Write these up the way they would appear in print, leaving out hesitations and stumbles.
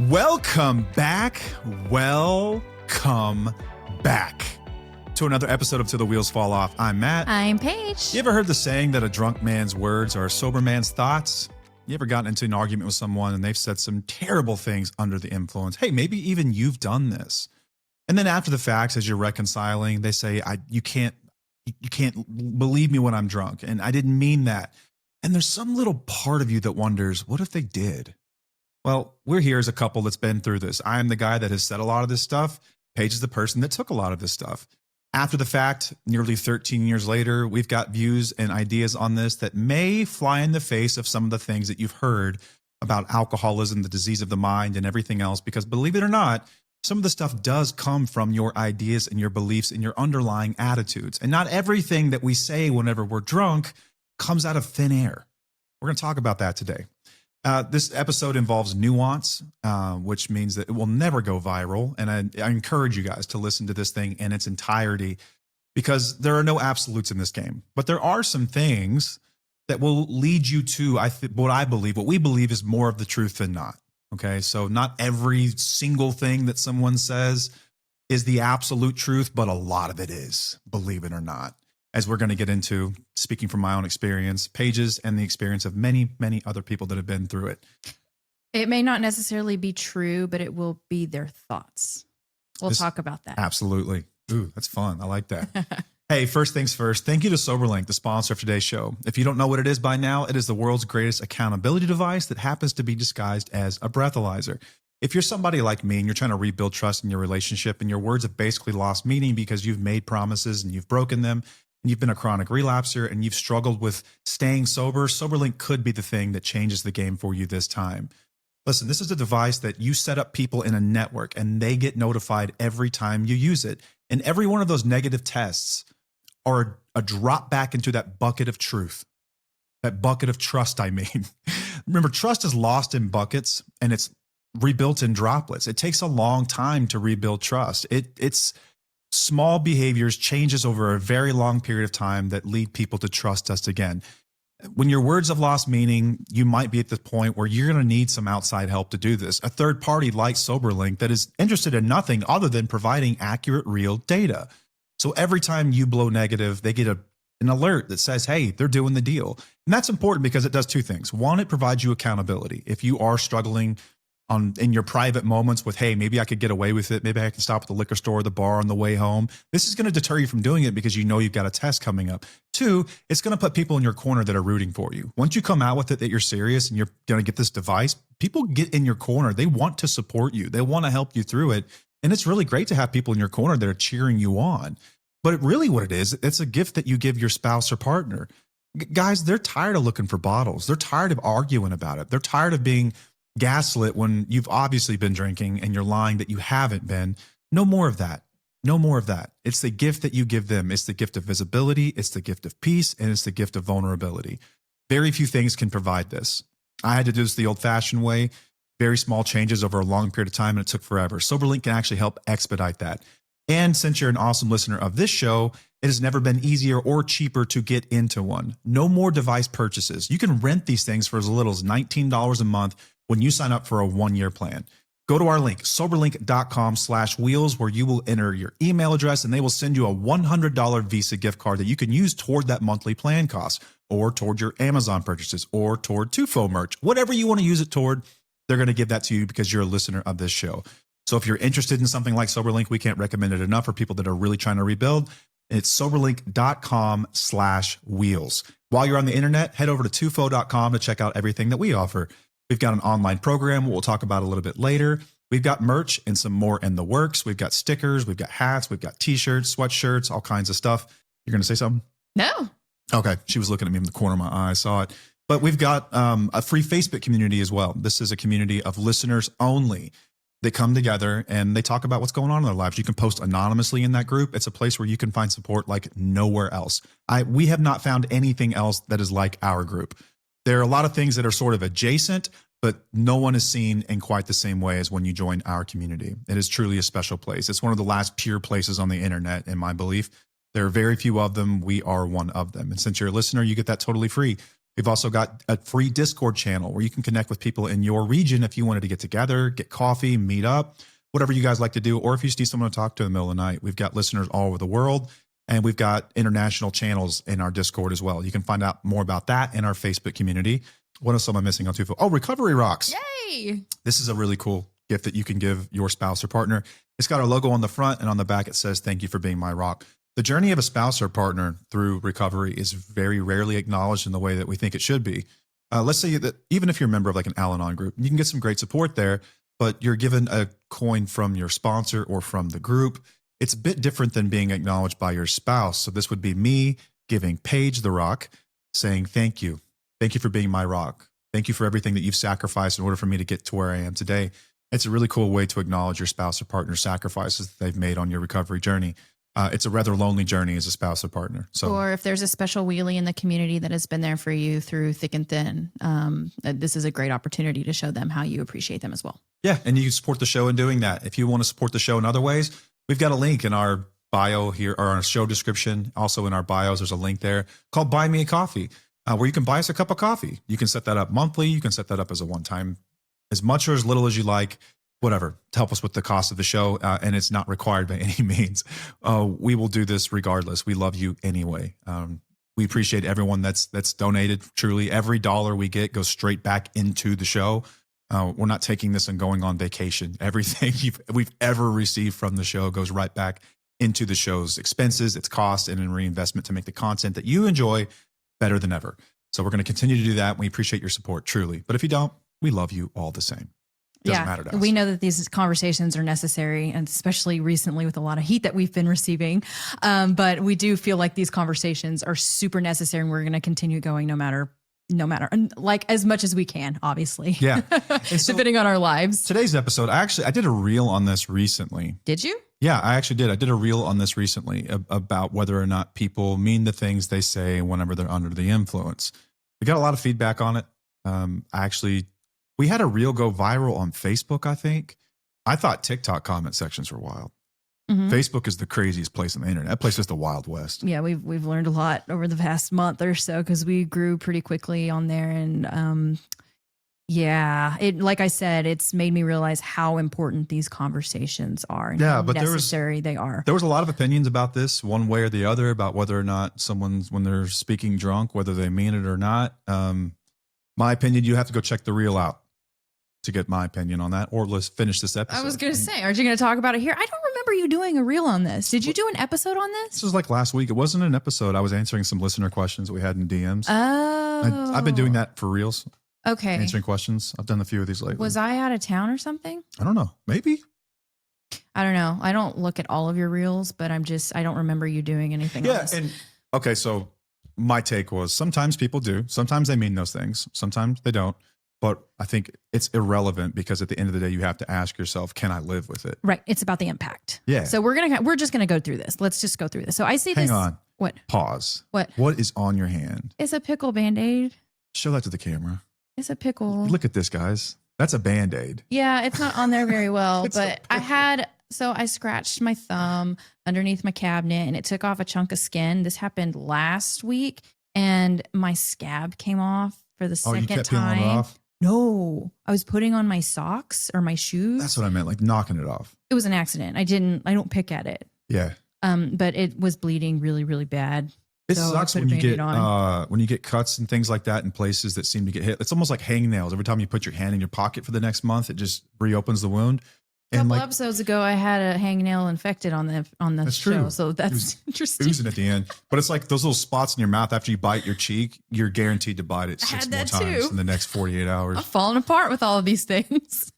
Welcome back. Welcome back to another episode of Till the Wheels Fall Off. I'm Matt. I'm Paige. You ever heard the saying that a drunk man's words are a sober man's thoughts? You ever gotten into an argument with someone and they've said some terrible things under the influence? Hey, maybe even you've done this. And then after the fact, as you're reconciling, they say, you can't believe me when I'm drunk. And I didn't mean that. And there's some little part of you that wonders, what if they did? Well, we're here as a couple that's been through this. I am the guy that has said a lot of this stuff. Paige is the person that took a lot of this stuff. After the fact, nearly 13 years later, we've got views and ideas on this that may fly in the face of some of the things that you've heard about alcoholism, the disease of the mind, and everything else. Because believe it or not, some of the stuff does come from your ideas and your beliefs and your underlying attitudes. And not everything that we say whenever we're drunk comes out of thin air. We're going to talk about that today. This episode involves nuance, which means that it will never go viral. And I encourage you guys to listen to this thing in its entirety because there are no absolutes in this game. But there are some things that will lead you to what we believe is more of the truth than not. Okay, so not every single thing that someone says is the absolute truth, but a lot of it is, believe it or not. As we're going to get into, speaking from my own experience, Paige's, and the experience of many, many other people that have been through it. It may not necessarily be true, but it will be their thoughts. We'll talk about that. Absolutely. Ooh, that's fun. I like that. Hey, first things first, thank you to Soberlink, the sponsor of today's show. If you don't know what it is by now, it is the world's greatest accountability device that happens to be disguised as a breathalyzer. If you're somebody like me and you're trying to rebuild trust in your relationship and your words have basically lost meaning because you've made promises and you've broken them, and you've been a chronic relapser and you've struggled with staying sober, Soberlink could be the thing that changes the game for you this time. Listen, this is a device that you set up people in a network and they get notified every time you use it. And every one of those negative tests are a drop back into that bucket of truth, that bucket of trust, I mean. Remember, trust is lost in buckets and it's rebuilt in droplets. It takes a long time to rebuild trust. It's small behaviors, changes over a very long period of time that lead people to trust us again. When your words have lost meaning, you might be at the point where you're going to need some outside help to do this. A third party like Soberlink that is interested in nothing other than providing accurate, real data. So every time you blow negative, they get an alert that says, hey, they're doing the deal. And that's important because it does two things. One, it provides you accountability. If you are struggling in your private moments with, hey, maybe I could get away with it. Maybe I can stop at the liquor store or the bar on the way home. This is going to deter you from doing it because you know you've got a test coming up. Two, it's going to put people in your corner that are rooting for you. Once you come out with it that you're serious and you're going to get this device, people get in your corner. They want to support you. They want to help you through it. And it's really great to have people in your corner that are cheering you on. But really what it is, it's a gift that you give your spouse or partner. Guys, they're tired of looking for bottles. They're tired of arguing about it. They're tired of being gaslit when you've obviously been drinking and you're lying that you haven't been. No more of that. No more of that. It's the gift that you give them. It's the gift of visibility. It's the gift of peace. And it's the gift of vulnerability. Very few things can provide this. I had to do this the old-fashioned way. Very small changes over a long period of time, and it took forever. Soberlink can actually help expedite that. And since you're an awesome listener of this show, it has never been easier or cheaper to get into one. No more device purchases. You can rent these things for as little as $19 a month when you sign up for a 1-year plan. Go to our link, soberlink.com/wheels, where you will enter your email address and they will send you a $100 Visa gift card that you can use toward that monthly plan cost or toward your Amazon purchases or toward Tufo merch. Whatever you want to use it toward, they're going to give that to you because you're a listener of this show. So if you're interested in something like Soberlink, we can't recommend it enough for people that are really trying to rebuild. It's soberlink.com/wheels. While you're on the internet, head over to tufo.com to check out everything that we offer. We've got an online program we'll talk about a little bit later. We've got merch and some more in the works. We've got stickers, we've got hats, we've got t-shirts, sweatshirts, all kinds of stuff. You're going to say something? No. Okay. She was looking at me in the corner of my eye. I saw it. But we've got a free Facebook community as well. This is a community of listeners only. They come together and they talk about what's going on in their lives. You can post anonymously in that group. It's a place where you can find support like nowhere else. We have not found anything else that is like our group. There are a lot of things that are sort of adjacent, but no one is seen in quite the same way as when you join our community. It is truly a special place. It's one of the last pure places on the internet, in my belief. There are very few of them. We are one of them. And since you're a listener, you get that totally free. We've also got a free Discord channel where you can connect with people in your region if you wanted to get together, get coffee, meet up, whatever you guys like to do, or if you just need someone to talk to in the middle of the night. We've got listeners all over the world, and we've got international channels in our Discord as well. You can find out more about that in our Facebook community. What else am I missing on Tufo? Oh, Recovery Rocks. Yay! This is a really cool gift that you can give your spouse or partner. It's got our logo on the front, and on the back it says, "Thank you for being my rock." The journey of a spouse or partner through recovery is very rarely acknowledged in the way that we think it should be. Let's say that even if you're a member of like an Al-Anon group, you can get some great support there, but you're given a coin from your sponsor or from the group. It's a bit different than being acknowledged by your spouse. So this would be me giving Paige the rock, saying, "Thank you. Thank you for being my rock. Thank you for everything that you've sacrificed in order for me to get to where I am today." It's a really cool way to acknowledge your spouse or partner's sacrifices that they've made on your recovery journey. It's a rather lonely journey as a spouse or partner. So, or if there's a special wheelie in the community that has been there for you through thick and thin, this is a great opportunity to show them how you appreciate them as well. yeah, and you can support the show in doing that. If you want to support the show in other ways, we've got a link in our bio here, or our show description. Also in our bios, there's a link there called Buy Me a Coffee, where you can buy us a cup of coffee. You can set that up monthly. You can set that up as a one-time, as much or as little as you like, whatever, to help us with the cost of the show. And it's not required by any means. We will do this regardless. We love you anyway. We appreciate everyone that's donated. Truly, every dollar we get goes straight back into the show. We're not taking this and going on vacation. Everything we've ever received from the show goes right back into the show's expenses, its cost, and in reinvestment to make the content that you enjoy better than ever. So we're going to continue to do that. We appreciate your support, truly. But if you don't, we love you all the same. Doesn't matter to us. We know that these conversations are necessary, and especially recently with a lot of heat that we've been receiving. But we do feel like these conversations are super necessary, and we're going to continue going no matter, and like as much as we can, obviously. Yeah. So depending on our lives. Today's episode, I did a reel on this recently. Did you? Yeah, I actually did. I did a reel on this recently about whether or not people mean the things they say whenever they're under the influence. We got a lot of feedback on it. We had a reel go viral on Facebook, I think. I thought TikTok comment sections were wild. Mm-hmm. Facebook is the craziest place on the internet. That place is the Wild West. Yeah, we've learned a lot over the past month or so because we grew pretty quickly on there. And like I said, it's made me realize how important these conversations are and how necessary they are. There was a lot of opinions about this, one way or the other, about whether or not someone's, when they're speaking drunk, whether they mean it or not. My opinion, you have to go check the reel out to get my opinion on that, or let's finish this episode. I was going to say, aren't you going to talk about it here? I don't remember you doing a reel on this. Did you do an episode on this? This was like last week. It wasn't an episode. I was answering some listener questions that we had in DMs. Oh. I've been doing that for reels. Okay. Answering questions. I've done a few of these lately. Was I out of town or something? I don't know. Maybe. I don't know. I don't look at all of your reels, but I don't remember you doing anything else. Yeah. And okay. So my take was sometimes people do. Sometimes they mean those things. Sometimes they don't. But I think it's irrelevant because at the end of the day, you have to ask yourself, can I live with it? Right. It's about the impact. Yeah. So we're just going to go through this. Let's just go through this. So I see this. Hang on. What? Pause. What? What is on your hand? It's a pickle Band-Aid. Show that to the camera. It's a pickle. Look at this, guys. That's a Band-Aid. Yeah, it's not on there very well, but I scratched my thumb underneath my cabinet and it took off a chunk of skin. This happened last week and my scab came off for the second you kept time. peeling it off? No, I was putting on my socks or my shoes. That's what I meant, like knocking it off. It was an accident. I don't pick at it. Yeah. But it was bleeding really, really bad. It sucks when you get cuts and things like that in places that seem to get hit. It's almost like hangnails. Every time you put your hand in your pocket for the next month, it just reopens the wound. A couple episodes ago, I had a hangnail infected on the that's show, true. so that's interesting. Oozing at the end, but it's like those little spots in your mouth after you bite your cheek. You're guaranteed to bite it 6 more times in the next 48 hours. I'm falling apart with all of these things.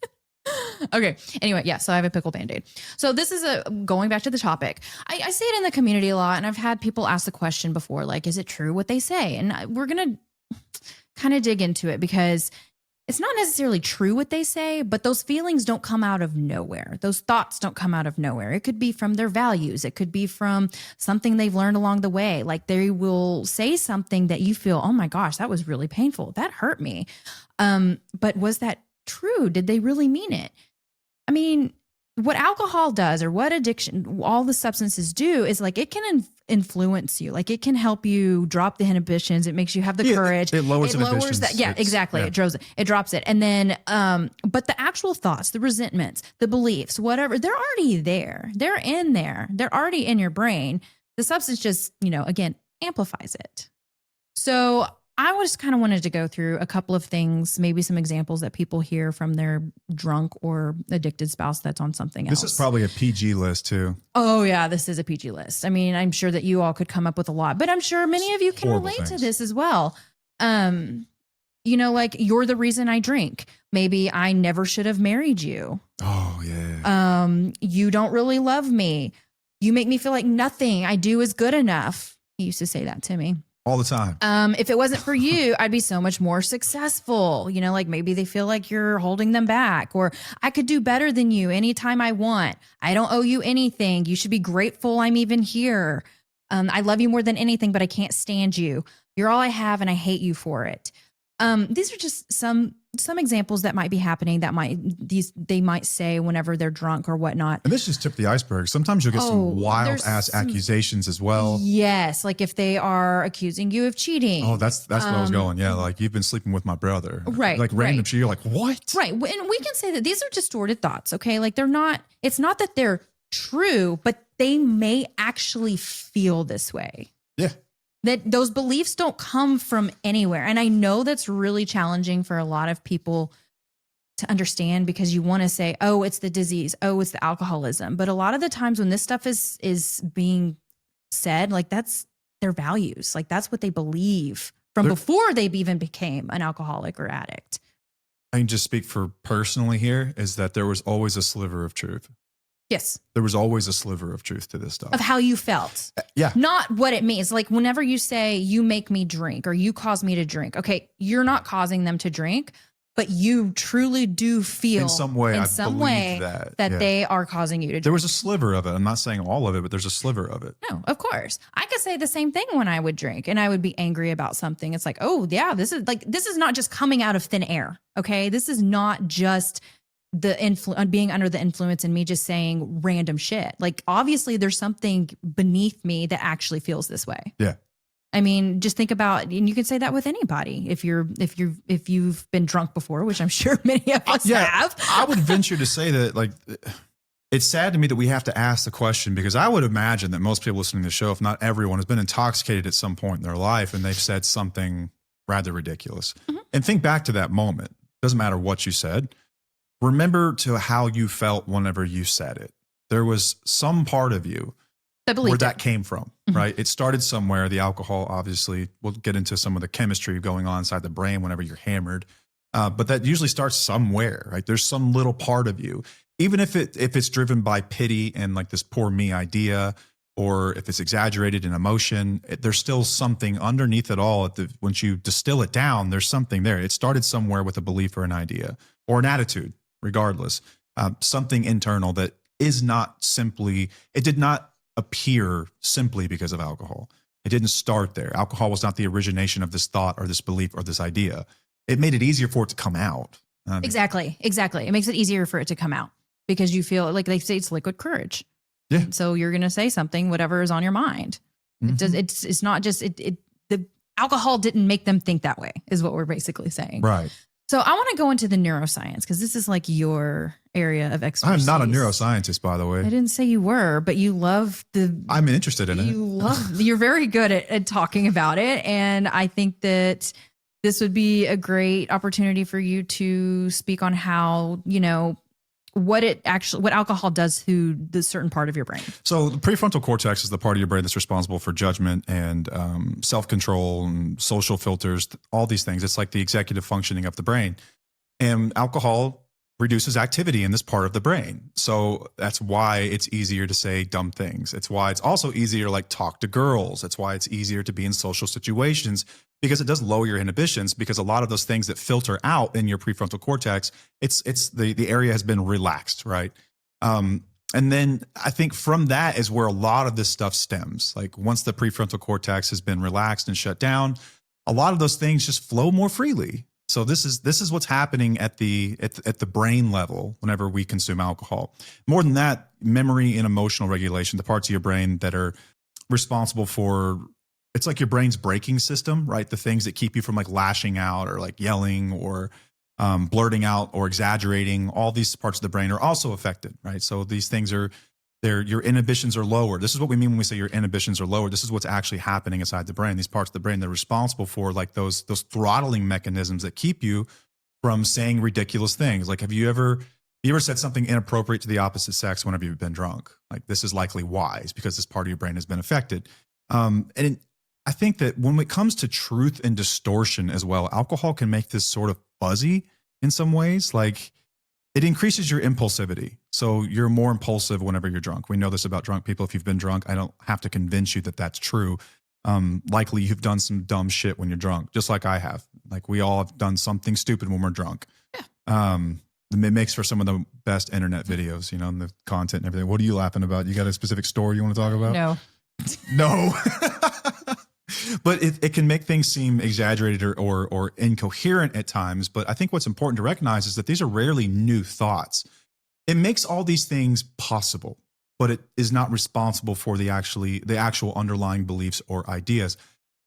Okay. Anyway, yeah. So I have a pickle Band-Aid. So this is going back to the topic. I see it in the community a lot, and I've had people ask the question before, like, is it true what they say? And we're gonna kind of dig into it because it's not necessarily true what they say, but those feelings don't come out of nowhere. Those thoughts don't come out of nowhere. It could be from their values. It could be from something they've learned along the way. Like they will say something that you feel, oh my gosh, that was really painful. That hurt me. But was that true? Did they really mean it? I mean, what alcohol does or what addiction, all the substances do is like it can influence you. Like it can help you drop the inhibitions. It makes you have the courage. It lowers inhibitions. That. Yeah, exactly. Yeah. It drops it. And then, but the actual thoughts, the resentments, the beliefs, whatever, they're already there. They're in there. They're already in your brain. The substance just, again, amplifies it. So I just kind of wanted to go through a couple of things, maybe some examples that people hear from their drunk or addicted spouse that's on something else. This is probably a PG list too. Oh yeah, this is a PG list. I mean, I'm sure that you all could come up with a lot, but I'm sure many of you can relate to this as well. Like you're the reason I drink. Maybe I never should have married you. Oh yeah. You don't really love me. You make me feel like nothing I do is good enough. He used to say that to me. All the time. If it wasn't for you, I'd be so much more successful. Like maybe they feel like you're holding them back, or I could do better than you anytime I want. I don't owe you anything. You should be grateful I'm even here. I love you more than anything, but I can't stand you. You're all I have and I hate you for it. These are just some examples that might be happening that they might say whenever they're drunk or whatnot. And this just tipped the iceberg. Sometimes you'll get some wild ass accusations as well. Yes. Like if they are accusing you of cheating. Oh, that's where I was going. Yeah. Like you've been sleeping with my brother. Right. Like random shit. You're like, what? Right. And we can say that these are distorted thoughts. Okay. Like it's not that they're true, but they may actually feel this way. Yeah. That those beliefs don't come from anywhere. And I know that's really challenging for a lot of people to understand, because you want to say, oh, it's the disease. Oh, it's the alcoholism. But a lot of the times when this stuff is being said, like that's their values. Like that's what they believe from before they even became an alcoholic or addict. I can just speak for personally here is that there was always a sliver of truth. Yes. There was always a sliver of truth to this stuff. Of how you felt. Yeah. Not what it means. Like whenever you say you make me drink or you cause me to drink, okay, you're not causing them to drink, but you truly do feel in some way that they are causing you to drink. There was a sliver of it. I'm not saying all of it, but there's a sliver of it. No, of course. I could say the same thing when I would drink and I would be angry about something. It's like, oh yeah, this is not just coming out of thin air. Okay. This is not just being under the influence and me just saying random shit. Like obviously there's something beneath me that actually feels this way. Yeah. I mean, just think about, and you can say that with anybody. If you've been drunk before, which I'm sure many of us have. I would venture to say that like, it's sad to me that we have to ask the question, because I would imagine that most people listening to the show, if not everyone, has been intoxicated at some point in their life and they've said something rather ridiculous. Mm-hmm. And think back to that moment. Doesn't matter what you said. Remember to how you felt whenever you said it. There was some part of you where that came from, mm-hmm. right? It started somewhere. The alcohol, obviously, we'll get into some of the chemistry going on inside the brain whenever you're hammered. But that usually starts somewhere, right? There's some little part of you, even if it's driven by pity and like this poor me idea, or if it's exaggerated in emotion, there's still something underneath it all. Once you distill it down, there's something there. It started somewhere with a belief or an idea or an attitude. Regardless, something internal that is not simply, it did not appear simply because of alcohol. It didn't start there. Alcohol was not the origination of this thought or this belief or this idea. It made it easier for it to come out. Exactly. It makes it easier for it to come out because you feel like they say it's liquid courage. Yeah. So you're going to say something, whatever is on your mind. Mm-hmm. It's not just, the alcohol didn't make them think that way is what we're basically saying. Right. So I want to go into the neuroscience because this is like your area of expertise. I'm not a neuroscientist, by the way. I didn't say you were, but you love I'm interested in it. You're very good at talking about it. And I think that this would be a great opportunity for you to speak on how, what alcohol does to the certain part of your brain. So the prefrontal cortex is the part of your brain that's responsible for judgment and self-control and social filters, all these things. It's like the executive functioning of the brain. And alcohol reduces activity in this part of the brain. So that's why it's easier to say dumb things. It's why it's also easier to like talk to girls. It's why it's easier to be in social situations, because it does lower your inhibitions, because a lot of those things that filter out in your prefrontal cortex, it's the area has been relaxed, right? And then I think from that is where a lot of this stuff stems. Like once the prefrontal cortex has been relaxed and shut down, a lot of those things just flow more freely. So this is what's happening at the brain level whenever we consume alcohol. More than that, memory and emotional regulation, the parts of your brain that are responsible for, it's like your brain's braking system, right? The things that keep you from like lashing out or like yelling or blurting out or exaggerating. All these parts of the brain are also affected, right? So these things are, your inhibitions are lower. This is what we mean when we say your inhibitions are lower. This is what's actually happening inside the brain. These parts of the brain, they're responsible for like those throttling mechanisms that keep you from saying ridiculous things. Like, have you ever said something inappropriate to the opposite sex whenever you've been drunk? Like, this is likely wise because this part of your brain has been affected. I think that when it comes to truth and distortion as well, alcohol can make this sort of fuzzy in some ways. Like, it increases your impulsivity. So you're more impulsive whenever you're drunk. We know this about drunk people. If you've been drunk, I don't have to convince you that that's true. Likely you've done some dumb shit when you're drunk, just like I have. Like, we all have done something stupid when we're drunk. Yeah. It makes for some of the best internet videos, and the content and everything. What are you laughing about? You got a specific story you want to talk about? No. No. But it can make things seem exaggerated or incoherent at times. But I think what's important to recognize is that these are rarely new thoughts. It makes all these things possible, but it is not responsible for the actual underlying beliefs or ideas.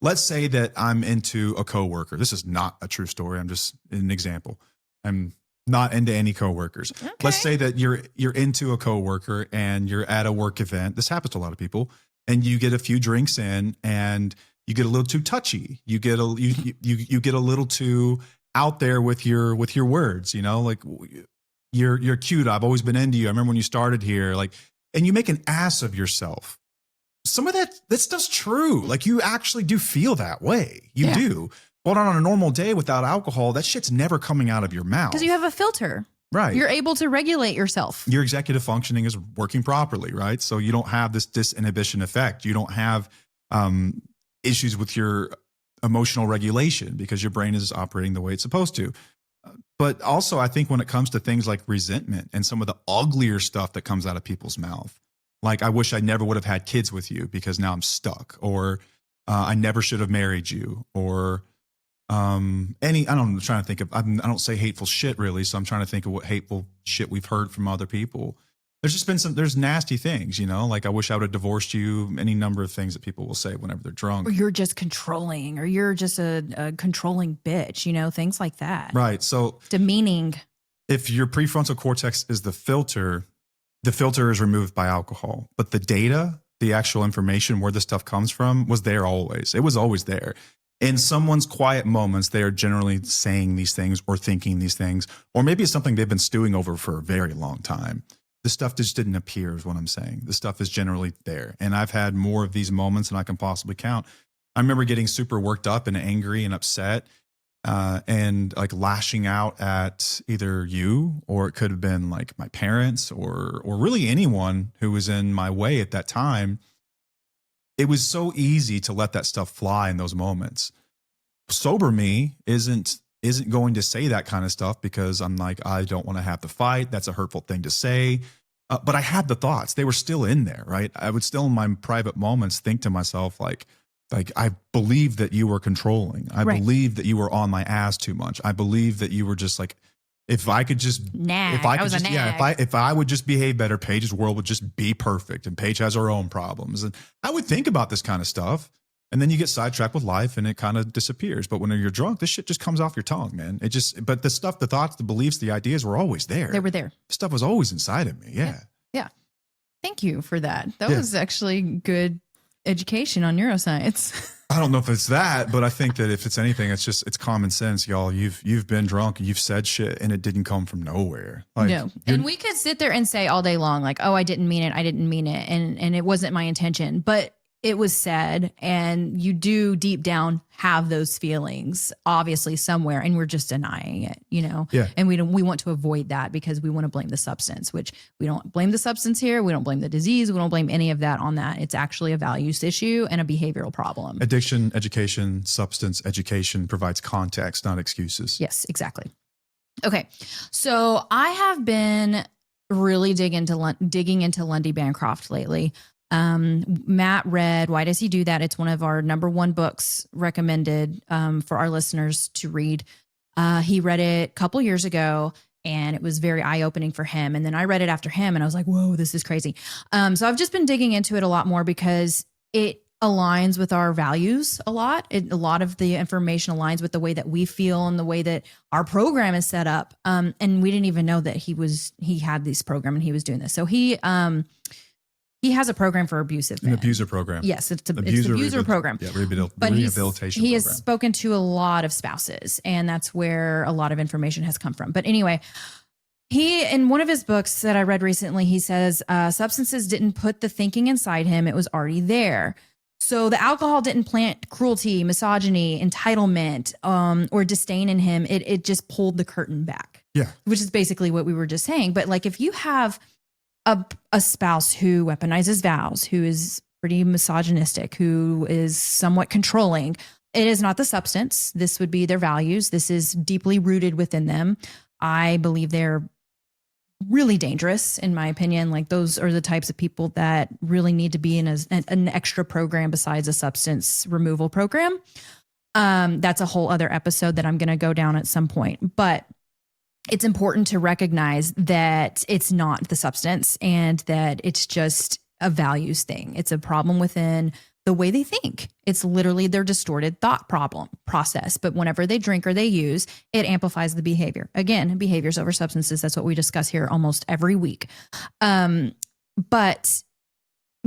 Let's say that I'm into a coworker. This is not a true story. I'm just an example. I'm not into any coworkers. Okay. Let's say that you're into a coworker and you're at a work event. This happens to a lot of people, and you get a few drinks in and you get a little too touchy. You get you get a little too out there with your words, like, you're cute. I've always been into you. I remember when you started here, like, and you make an ass of yourself. Some of that stuff's true. Like, you actually do feel that way. You do. But on a normal day without alcohol, that shit's never coming out of your mouth. Because you have a filter. Right. You're able to regulate yourself. Your executive functioning is working properly, right? So you don't have this disinhibition effect. You don't have issues with your emotional regulation because your brain is operating the way it's supposed to. But also, I think when it comes to things like resentment and some of the uglier stuff that comes out of people's mouth, like, I wish I never would have had kids with you because now I'm stuck, or I never should have married you, or I'm trying to think of, I don't say hateful shit really. So I'm trying to think of what hateful shit we've heard from other people. There's just been there's nasty things, like, I wish I would have divorced you, any number of things that people will say whenever they're drunk. Or you're just controlling, or you're just a controlling bitch, things like that. Right. So demeaning. If your prefrontal cortex is the filter is removed by alcohol, but the data, the actual information where this stuff comes from was there always. It was always there. In someone's quiet moments, they are generally saying these things or thinking these things, or maybe it's something they've been stewing over for a very long time. The stuff just didn't appear is what I'm saying. The stuff is generally there. And I've had more of these moments than I can possibly count. I remember getting super worked up and angry and upset and like lashing out at either you, or it could have been like my parents or really anyone who was in my way at that time. It was so easy to let that stuff fly in those moments. Sober me isn't going to say that kind of stuff because I'm like, I don't want to have to fight. That's a hurtful thing to say. But I had the thoughts. They were still in there, right? I would still in my private moments think to myself, like I believe that you were controlling. I believe that you were on my ass too much. I believe that you were just like, if I would just behave better, Paige's world would just be perfect, and Paige has her own problems. And I would think about this kind of stuff. And then you get sidetracked with life and it kind of disappears. But when you're drunk, this shit just comes off your tongue, man. But the stuff, the thoughts, the beliefs, the ideas were always there. They were there. Stuff was always inside of me. Yeah. Thank you for that. That was actually good education on neuroscience. I don't know if it's that, but I think that if it's anything, it's common sense, y'all. You've been drunk, you've said shit, and it didn't come from nowhere. Like, no. And we could sit there and say all day long, like, oh, I didn't mean it. And it wasn't my intention. But it was said, and you do deep down have those feelings, obviously somewhere, and we're just denying it, Yeah. And we want to avoid that because we want to blame the substance, which we don't blame the substance here. We don't blame the disease. We don't blame any of that on that. It's actually a values issue and a behavioral problem. Addiction, education, substance everyone provides context, not excuses. Yes, exactly. Okay, so I have been really digging into Lundy Bancroft lately. Matt read Why Does He Do That? It's one of our number one books recommended for our listeners to read. He read it a couple years ago, and it was very eye-opening for him. And then I read it after him, and I was like, whoa, this is crazy. So I've just been digging into it a lot more because it aligns with our values a lot. A lot of the information aligns with the way that we feel and the way that our program is set up. And we didn't even know that he had this program and he was doing this. So he has a program for abusive men. An abuser program. Yes, it's the abuser program. Yeah, but rehabilitation he program. has spoken to a lot of spouses, and that's where a lot of information has come from. But anyway, in one of his books that I read recently, he says substances didn't put the thinking inside him. It was already there. So the alcohol didn't plant cruelty, misogyny, entitlement, or disdain in him. It just pulled the curtain back. Yeah. Which is basically what we were just saying. But like if you have a spouse who weaponizes vows, who is pretty misogynistic, who is somewhat controlling, it is not the substance. This would be their values. This is deeply rooted within them. I believe they're really dangerous, in my opinion. Like those are the types of people that really need to be in an extra program besides a substance removal program. That's a whole other episode that I'm going to go down at some point. But it's important to recognize that it's not the substance and that it's just a values thing. It's a problem within the way they think. It's literally their distorted thought process. But whenever they drink or they use, it amplifies the behavior. Again, behaviors over substances. That's what we discuss here almost every week. But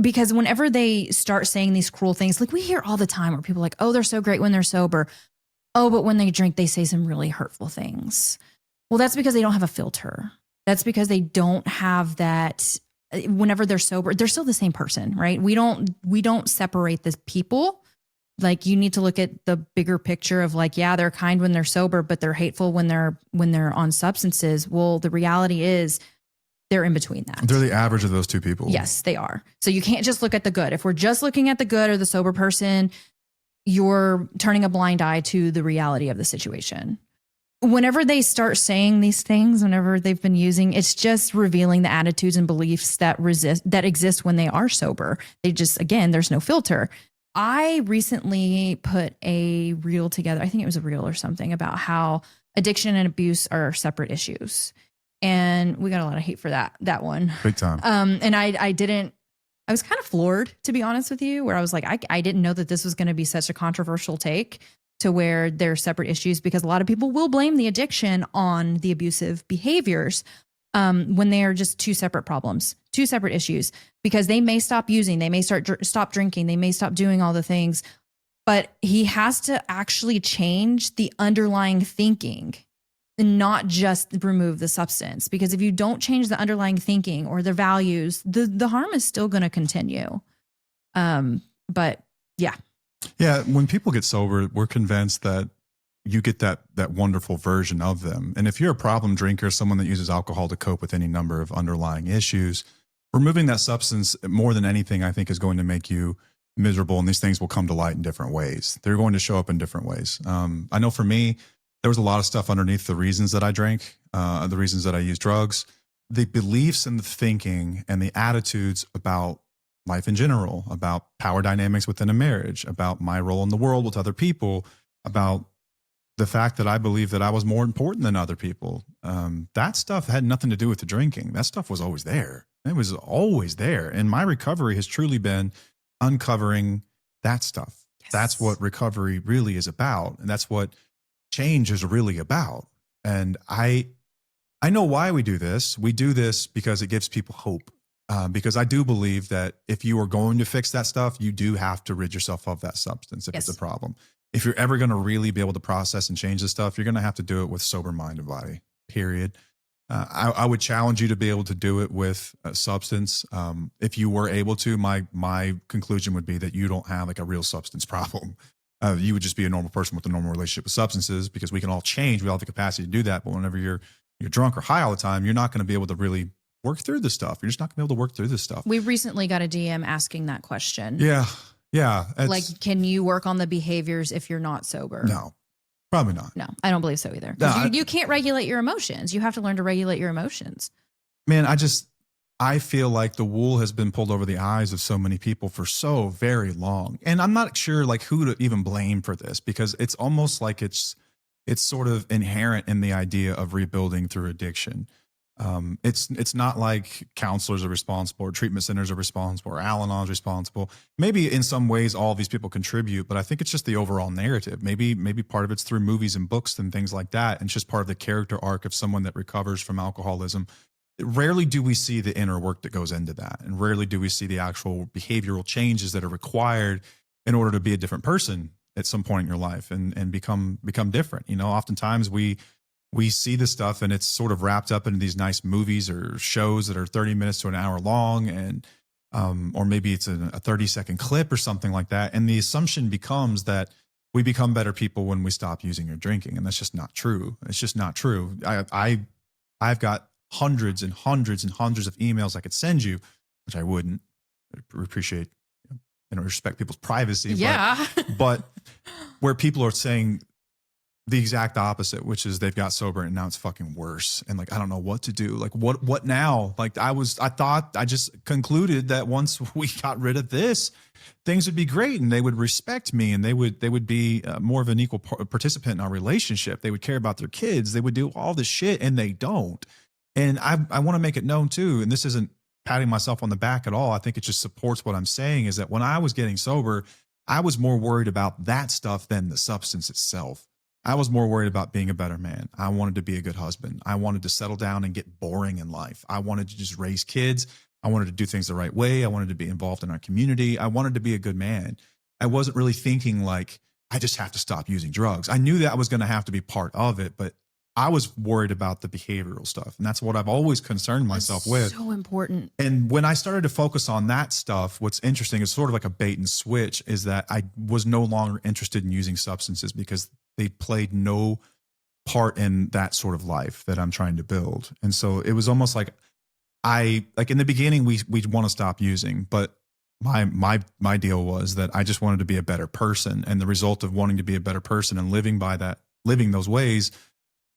because whenever they start saying these cruel things, like we hear all the time where people are like, oh, they're so great when they're sober. Oh, but when they drink, they say some really hurtful things. Well, that's because they don't have a filter. That's because they don't have that. Whenever they're sober, they're still the same person, right? We don't separate the people. Like you need to look at the bigger picture of like, yeah, they're kind when they're sober, but they're hateful when they're on substances. Well, the reality is they're in between that. They're the average of those two people. Yes, they are. So you can't just look at the good. If we're just looking at the good or the sober person, you're turning a blind eye to the reality of the situation. Whenever they start saying these things, whenever they've been using, it's just revealing the attitudes and beliefs that exist when they are sober. They just, again, there's no filter. I recently put a reel together. I think it was a reel or something about how addiction and abuse are separate issues. And we got a lot of hate for that one. Big time. And I was kind of floored, to be honest with you, where I was like, I didn't know that this was going to be such a controversial take to where they're separate issues, because a lot of people will blame the addiction on the abusive behaviors when they are just two separate problems, two separate issues, because they may stop using, they may stop drinking, they may stop doing all the things, but he has to actually change the underlying thinking and not just remove the substance. Because if you don't change the underlying thinking or the values, the harm is still going to continue. But yeah. Yeah, when people get sober, we're convinced that you get that wonderful version of them. And if you're a problem drinker, someone that uses alcohol to cope with any number of underlying issues, removing that substance more than anything, I think, is going to make you miserable. And these things will come to light in different ways. They're going to show up in different ways. I know for me, there was a lot of stuff underneath the reasons that I drank, the reasons that I use drugs, the beliefs and the thinking and the attitudes about life in general, about power dynamics within a marriage, about my role in the world with other people, about the fact that I believe that I was more important than other people. That stuff had nothing to do with the drinking. That stuff was always there. It was always there. And my recovery has truly been uncovering that stuff. Yes. That's what recovery really is about. And that's what change is really about. And I know why we do this. We do this because it gives people hope. Because I do believe that if you are going to fix that stuff, you do have to rid yourself of that substance if Yes. it's a problem. If you're ever going to really be able to process and change this stuff, you're going to have to do it with sober mind and body, period. I would challenge you to be able to do it with a substance. If you were able to, my conclusion would be that you don't have like a real substance problem. You would just be a normal person with a normal relationship with substances, because we can all change. We all have the capacity to do that. But whenever you're drunk or high all the time, you're not going to be able to really work through this stuff. You're just not gonna be able to work through this stuff. We recently got a DM asking that question. Yeah. Like, can you work on the behaviors if you're not sober? No, probably not. No, I don't believe so either. No, you can't regulate your emotions. You have to learn to regulate your emotions. Man, I feel like the wool has been pulled over the eyes of so many people for so very long. And I'm not sure like who to even blame for this, because it's almost like it's sort of inherent in the idea of rebuilding through addiction. It's not like counselors are responsible or treatment centers are responsible or Al-Anon's responsible. Maybe in some ways all of these people contribute, but I think it's just the overall narrative. Maybe part of it's through movies and books and things like that. And it's just part of the character arc of someone that recovers from alcoholism. Rarely do we see the inner work that goes into that. And rarely do we see the actual behavioral changes that are required in order to be a different person at some point in your life and become different. You know, oftentimes we see this stuff and it's sort of wrapped up into these nice movies or shows that are 30 minutes to an hour long. And, or maybe it's a 30-second clip or something like that. And the assumption becomes that we become better people when we stop using or drinking. And that's just not true. It's just not true. I've got hundreds and hundreds and hundreds of emails I could send you, which I wouldn't. I appreciate, respect people's privacy. Yeah. But where people are saying the exact opposite, which is they've got sober and now it's fucking worse. And like, I don't know what to do. Like, what now? Like I just concluded that once we got rid of this, things would be great and they would respect me and they would be more of an equal participant in our relationship. They would care about their kids. They would do all this shit and they don't. And I want to make it known too. And this isn't patting myself on the back at all. I think it just supports what I'm saying is that when I was getting sober, I was more worried about that stuff than the substance itself. I was more worried about being a better man. I wanted to be a good husband. I wanted to settle down and get boring in life. I wanted to just raise kids. I wanted to do things the right way. I wanted to be involved in our community. I wanted to be a good man. I wasn't really thinking like, I just have to stop using drugs. I knew that I was going to have to be part of it, but I was worried about the behavioral stuff. And that's what I've always concerned myself with. So important. And when I started to focus on that stuff, what's interesting is sort of like a bait and switch is that I was no longer interested in using substances because they played no part in that sort of life that I'm trying to build. And so it was almost like in the beginning, we want to stop using, but my deal was that I just wanted to be a better person. And the result of wanting to be a better person and living those ways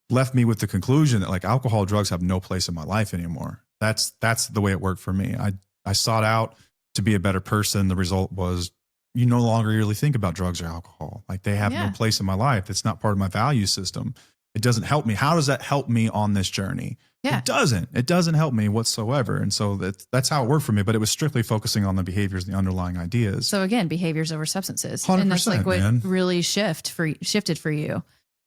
left me with the conclusion that like alcohol, drugs have no place in my life anymore. That's the way it worked for me. I sought out to be a better person. The result was you no longer really think about drugs or alcohol. Like they have no place in my life. It's not part of my value system. It doesn't help me. How does that help me on this journey? Yeah. It doesn't help me whatsoever. And so that's how it worked for me, but it was strictly focusing on the behaviors, the underlying ideas. So again, behaviors over substances. 100%, and that's like what really shifted for you.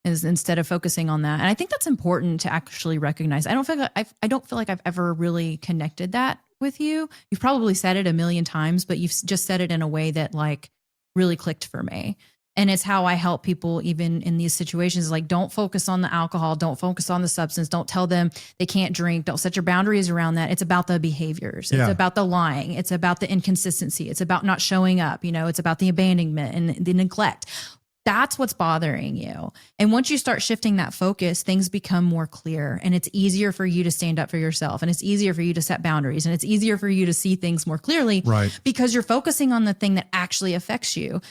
Is instead of focusing on that. And I think that's important to actually recognize. I don't feel like I've ever really connected that with you. You've probably said it a million times, but you've just said it in a way that like really clicked for me. And it's how I help people even in these situations. Like, don't focus on the alcohol. Don't focus on the substance. Don't tell them they can't drink. Don't set your boundaries around that. It's about the behaviors. It's about the lying. It's about the inconsistency. It's about not showing up. It's about the abandonment and the neglect. That's what's bothering you. And once you start shifting that focus, things become more clear and it's easier for you to stand up for yourself and it's easier for you to set boundaries and it's easier for you to see things more clearly because you're focusing on the thing that actually affects you.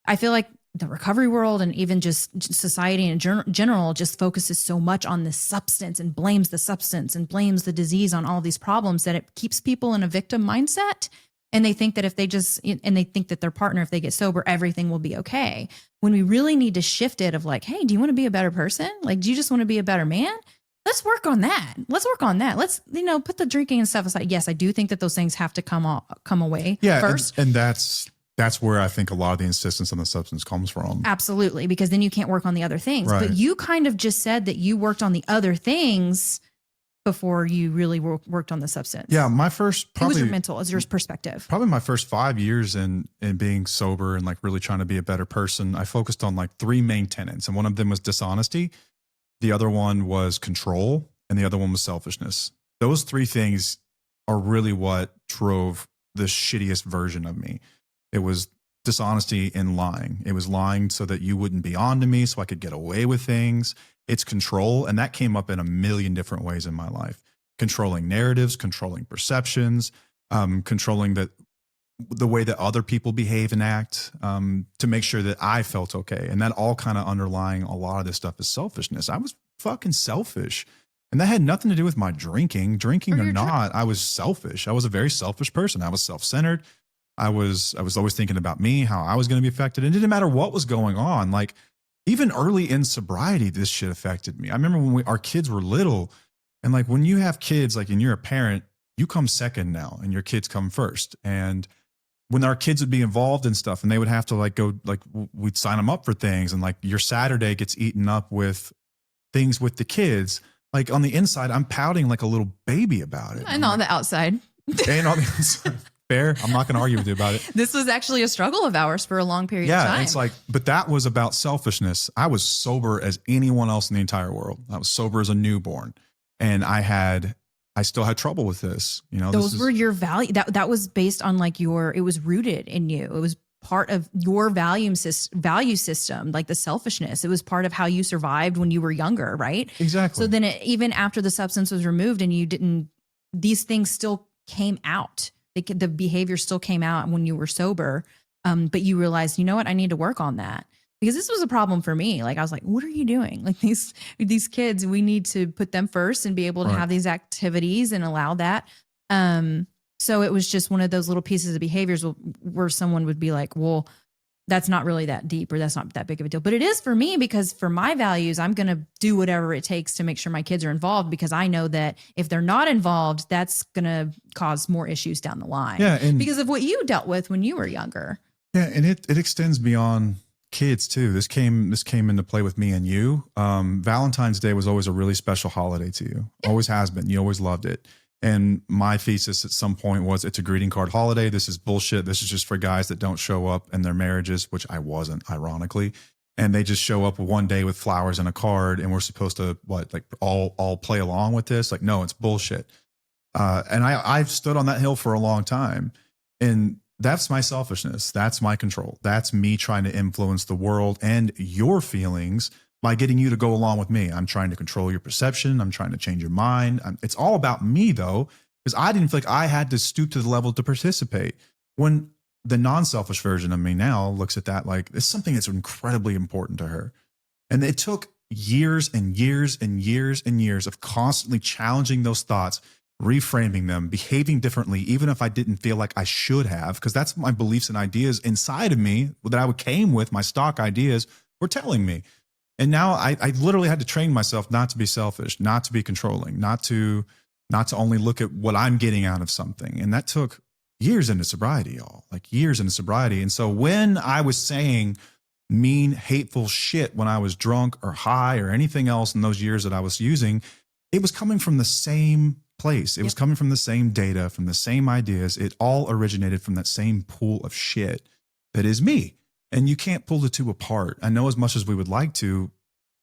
I feel like the recovery world and even just society in general just focuses so much on the substance and blames the substance and blames the disease on all these problems that it keeps people in a victim mindset. And they think that they think that their partner, if they get sober, everything will be okay. When we really need to shift it of like, hey, do you want to be a better person? Like, do you just want to be a better man? Let's work on that. Let's put the drinking and stuff aside. Yes, I do think that those things have to come away first. And that's where I think a lot of the insistence on the substance comes from. Absolutely. Because then you can't work on the other things. Right. But you kind of just said that you worked on the other things before you really worked on the substance. Yeah, my first it was your mental, as your perspective. Probably my first 5 years in being sober and like really trying to be a better person, I focused on like three main tenets. And one of them was dishonesty. The other one was control. And the other one was selfishness. Those three things are really what drove the shittiest version of me. It was dishonesty and lying. It was lying so that you wouldn't be on to me so I could get away with things. It's control. And that came up in a million different ways in my life. Controlling narratives, controlling perceptions, controlling the way that other people behave and act to make sure that I felt okay. And that all kind of underlying a lot of this stuff is selfishness. I was fucking selfish. And that had nothing to do with my drinking or not. I was selfish. I was a very selfish person. I was self-centered. I was always thinking about me, how I was going to be affected. And it didn't matter what was going on. Like, even early in sobriety, this shit affected me. I remember when our kids were little And like when you have kids, like and you're a parent, you come second now and your kids come first. And when our kids would be involved in stuff and they would have to like go, like we'd sign them up for things. And like your Saturday gets eaten up with things with the kids. Like on the inside, I'm pouting like a little baby about it. And on the outside. And on the inside. Fair. I'm not going to argue with you about it. This was actually a struggle of ours for a long period of time. Yeah. It's like, but that was about selfishness. I was sober as anyone else in the entire world. I was sober as a newborn. And I still had trouble with this. You know, those were your value. That was based on like it was rooted in you. It was part of your value system, like the selfishness. It was part of how you survived when you were younger, right? Exactly. So then even after the substance was removed and these things still came out. The behavior still came out when you were sober. But you realized, you know what, I need to work on that. Because this was a problem for me. Like I was like, what are you doing? Like these kids, we need to put them first and be able to have these activities and allow that. So it was just one of those little pieces of behaviors where someone would be like, well, that's not really that deep or that's not that big of a deal. But it is for me because for my values, I'm going to do whatever it takes to make sure my kids are involved because I know that if they're not involved, that's going to cause more issues down the line. Yeah, and because of what you dealt with when you were younger. Yeah, and it extends beyond kids too. This came into play with me and you. Valentine's Day was always a really special holiday to you. Always has been. You always loved it. And my thesis at some point was it's a greeting card holiday. This is bullshit. This is just for guys that don't show up in their marriages, which I wasn't, ironically. And they just show up one day with flowers and a card and we're supposed to all play along with this? Like, no, it's bullshit. And I've stood on that hill for a long time. And that's my selfishness. That's my control. That's me trying to influence the world and your feelings by getting you to go along with me. I'm trying to control your perception. I'm trying to change your mind. It's all about me though, because I didn't feel like I had to stoop to the level to participate. When the non-selfish version of me now looks at that like it's something that's incredibly important to her. And it took years and years and years and years of constantly challenging those thoughts, reframing them, behaving differently, even if I didn't feel like I should have, because that's my beliefs and ideas inside of me that I came with, my stock ideas were telling me. And now I literally had to train myself not to be selfish, not to be controlling, not to only look at what I'm getting out of something. And that took years into sobriety, y'all, like years into sobriety. And so when I was saying mean, hateful shit when I was drunk or high or anything else in those years that I was using, it was coming from the same place. It was coming from the same data, from the same ideas. It all originated from that same pool of shit that is me. And you can't pull the two apart. I know as much as we would like to,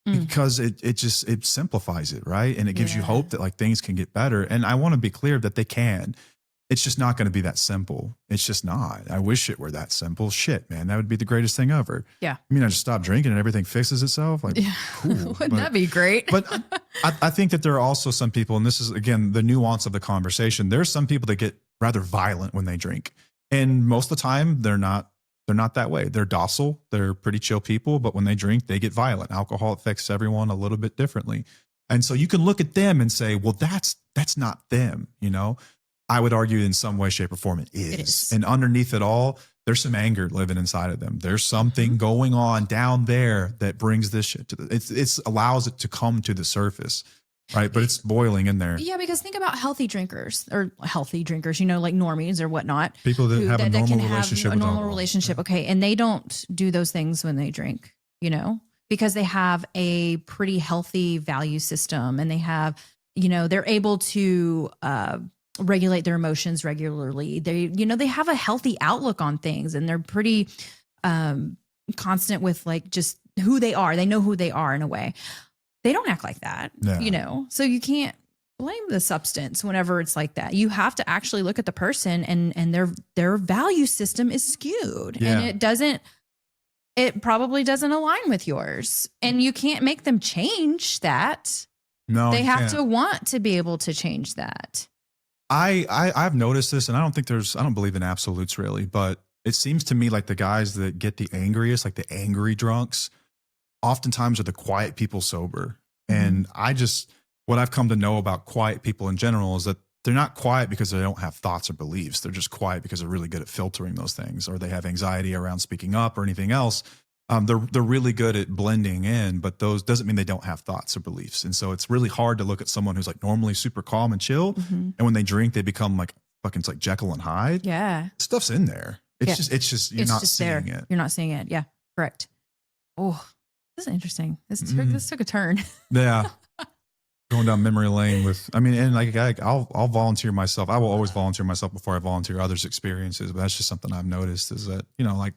because it simplifies it, right? And it gives you hope that like things can get better. And I want to be clear that they can. It's just not going to be that simple. It's just not. I wish it were that simple. Shit, man, that would be the greatest thing ever. Yeah. I mean, I just stop drinking and everything fixes itself. Like, cool. Wouldn't that be great? But I think that there are also some people, and this is, again, the nuance of the conversation. There's some people that get rather violent when they drink. And most of the time, they're not that way. They're docile. They're pretty chill people. But when they drink, they get violent. Alcohol affects everyone a little bit differently. And so you can look at them and say, well, that's not them, you know? I would argue in some way, shape, or form it is. And underneath it all, there's some anger living inside of them. There's something going on down there that brings this shit to it allows it to come to the surface, right? But it's boiling in there. Yeah, because think about healthy drinkers, you know, like normies or whatnot. People that have a normal relationship with alcohol. Relationship, okay, and they don't do those things when they drink, you know, because they have a pretty healthy value system and they have, you know, they're able to regulate their emotions regularly. They have a healthy outlook on things and they're pretty constant with like just who they are. They know who they are in a way. They don't act like that, you know? So you can't blame the substance whenever it's like that. You have to actually look at the person and their value system is skewed and it probably doesn't align with yours and you can't make them change that. No, they have to want to be able to change that. I've noticed this, and I don't believe in absolutes really, but it seems to me like the guys that get the angriest, like the angry drunks, oftentimes are the quiet people sober. And what I've come to know about quiet people in general is that they're not quiet because they don't have thoughts or beliefs. They're just quiet because they're really good at filtering those things, or they have anxiety around speaking up or anything else. they're really good at blending in, but those doesn't mean they don't have thoughts or beliefs. And so it's really hard to look at someone who's like normally super calm and chill, and when they drink, they become like fucking it's like Jekyll and Hyde. Yeah. Stuff's in there. It's just you're not seeing it. You're not seeing it. Yeah, correct. Oh, this is interesting. This took a turn. Yeah. Going down memory lane with, I mean, and like I'll volunteer myself. I will always volunteer myself before I volunteer others' experiences. But that's just something I've noticed is that, you know, like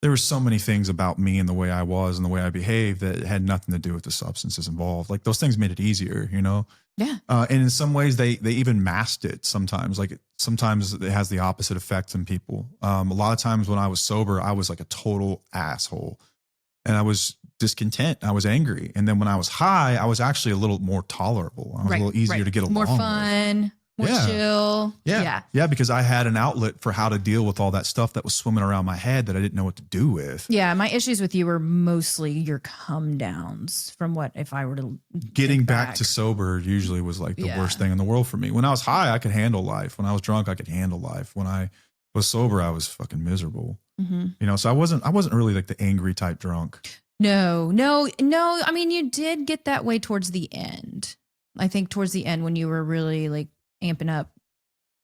there were so many things about me and the way I was and the way I behaved that had nothing to do with the substances involved. Like those things made it easier, you know? Yeah. And in some ways they even masked it sometimes. Like sometimes it has the opposite effect in people. A lot of times when I was sober, I was like a total asshole and I was discontent. I was angry. And then when I was high, I was actually a little more tolerable. I was a little easier to get along more with. Fun. More chill. Yeah. Because I had an outlet for how to deal with all that stuff that was swimming around my head that I didn't know what to do with. Yeah. My issues with you were mostly your come downs from what if I were to getting back to sober usually was like the worst thing in the world for me. When I was high, I could handle life. When I was drunk, I could handle life. When I was sober, I was fucking miserable. You know, so I wasn't really like the angry type drunk. No. I mean, you did get that way towards the end. I think towards the end when you were really like amping up,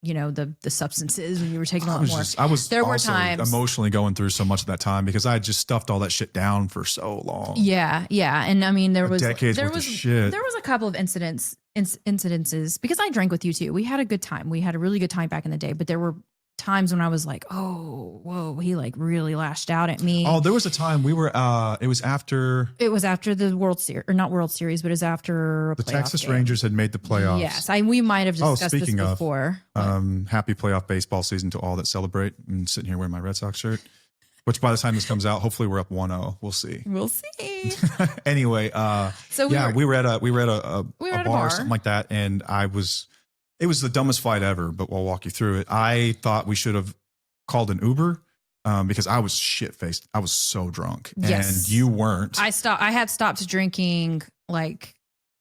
you know, the substances and you were taking a lot more. There were times emotionally going through so much of that time because I had just stuffed all that shit down for so long. Yeah. And I mean, there was a couple of incidences because I drank with you too. We had a good time. We had a really good time back in the day, but there were times when I was like, oh, whoa, he like really lashed out at me. Oh, there was a time we were, it was after the World Series, or not World Series, but it was after the Texas Rangers had made the playoffs. Yes. We might have discussed this before. Happy playoff baseball season to all that celebrate. I'm sitting here wearing my Red Sox shirt, which by the time this comes out, hopefully we're up 1-0. We'll see. Anyway. We were at a bar or something like that. And it was the dumbest fight ever, but we'll walk you through it. I thought we should have called an Uber because I was shit-faced. I was so drunk. Yes. And you weren't. I had stopped drinking like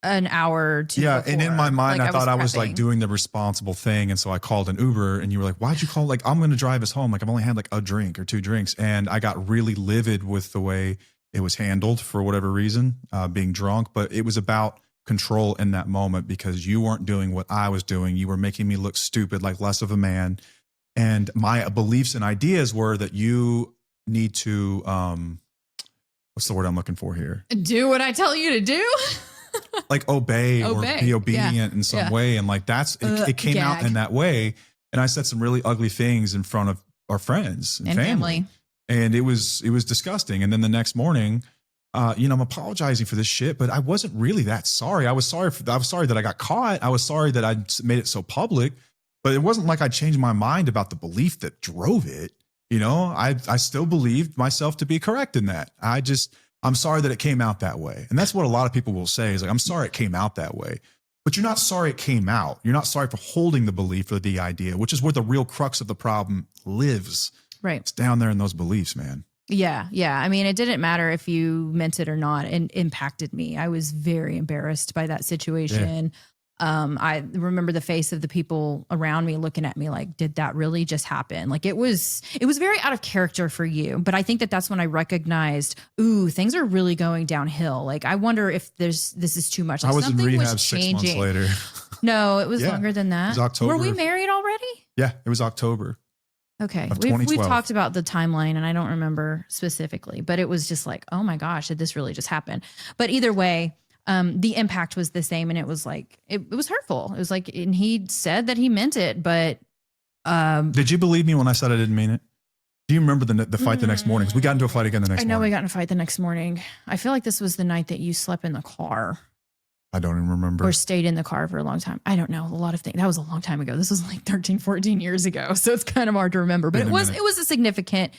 an hour or two before. And in my mind, I thought I was like doing the responsible thing. And so I called an Uber and you were like, why'd you call? Like, I'm going to drive us home. Like, I've only had like a drink or two drinks. And I got really livid with the way it was handled for whatever reason, being drunk. But it was about control in that moment because you weren't doing what I was doing. You were making me look stupid, like less of a man. And my beliefs and ideas were that you need to, what's the word I'm looking for here? Do what I tell you to do. Like obey or be obedient in some way. And like it came out in that way. And I said some really ugly things in front of our friends and family. And it was disgusting. And then the next morning, I'm apologizing for this shit, but I wasn't really that sorry. I was sorry that I got caught. I was sorry that I made it so public, but it wasn't like I changed my mind about the belief that drove it. You know, I still believed myself to be correct in that. I'm sorry that it came out that way. And that's what a lot of people will say is like, I'm sorry it came out that way, but you're not sorry it came out. You're not sorry for holding the belief or the idea, which is where the real crux of the problem lives. Right. It's down there in those beliefs, man. Yeah. I mean, it didn't matter if you meant it or not, and impacted me. I was very embarrassed by that situation. I remember the face of the people around me looking at me like, did that really just happen? Like it was very out of character for you. But I think that's when I recognized, ooh, things are really going downhill. Like, I wonder if this is too much. Like, I was in rehab 6 months later. No, it was longer than that. It was October. Were we married already? Yeah, it was October. Okay. We've talked about the timeline and I don't remember specifically, but it was just like, oh my gosh, did this really just happen? But either way, the impact was the same. And it was like, it was hurtful. It was like, and he said that he meant it, but. Did you believe me when I said I didn't mean it? Do you remember the fight the next morning? Because we got into a fight again the next morning. I know we got in a fight the next morning. I feel like this was the night that you slept in the car. I don't even remember. Or stayed in the car for a long time. I don't know. A lot of things. That was a long time ago. This was like 13, 14 years ago. So it's kind of hard to remember. But it was a significant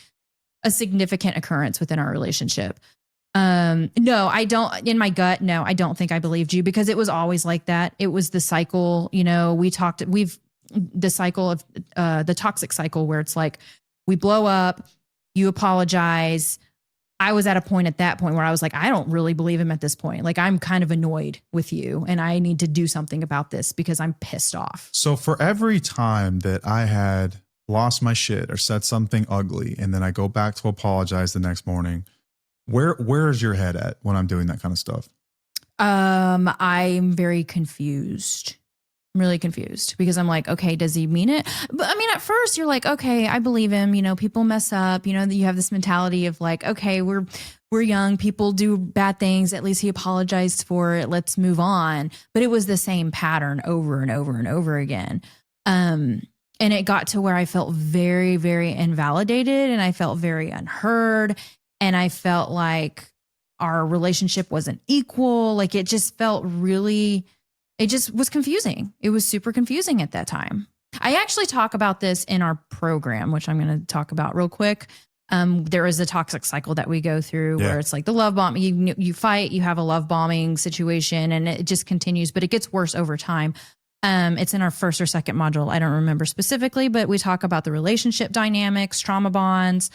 occurrence within our relationship. No, I don't. In my gut, no, I don't think I believed you because it was always like that. It was the cycle. You know, the cycle of the toxic cycle where it's like we blow up, you apologize. I was at a point at that point where I was like, I don't really believe him at this point. Like, I'm kind of annoyed with you and I need to do something about this because I'm pissed off. So for every time that I had lost my shit or said something ugly, and then I go back to apologize the next morning, Where is your head at when I'm doing that kind of stuff? I'm very confused. I'm really confused because I'm like, okay, does he mean it? But I mean, at first you're like, okay, I believe him. You know, people mess up. You know, you have this mentality of like, okay, we're young. People do bad things. At least he apologized for it. Let's move on. But it was the same pattern over and over and over again. And it got to where I felt very, very invalidated, and I felt very unheard, and I felt like our relationship wasn't equal. Like it just felt really, it just was confusing. It was super confusing at that time. I actually talk about this in our program, which I'm going to talk about real quick. There is a toxic cycle that we go through where it's like the love bomb, you fight, you have a love bombing situation, and it just continues, but it gets worse over time. It's in our first or second module. I don't remember specifically, but we talk about the relationship dynamics, trauma bonds.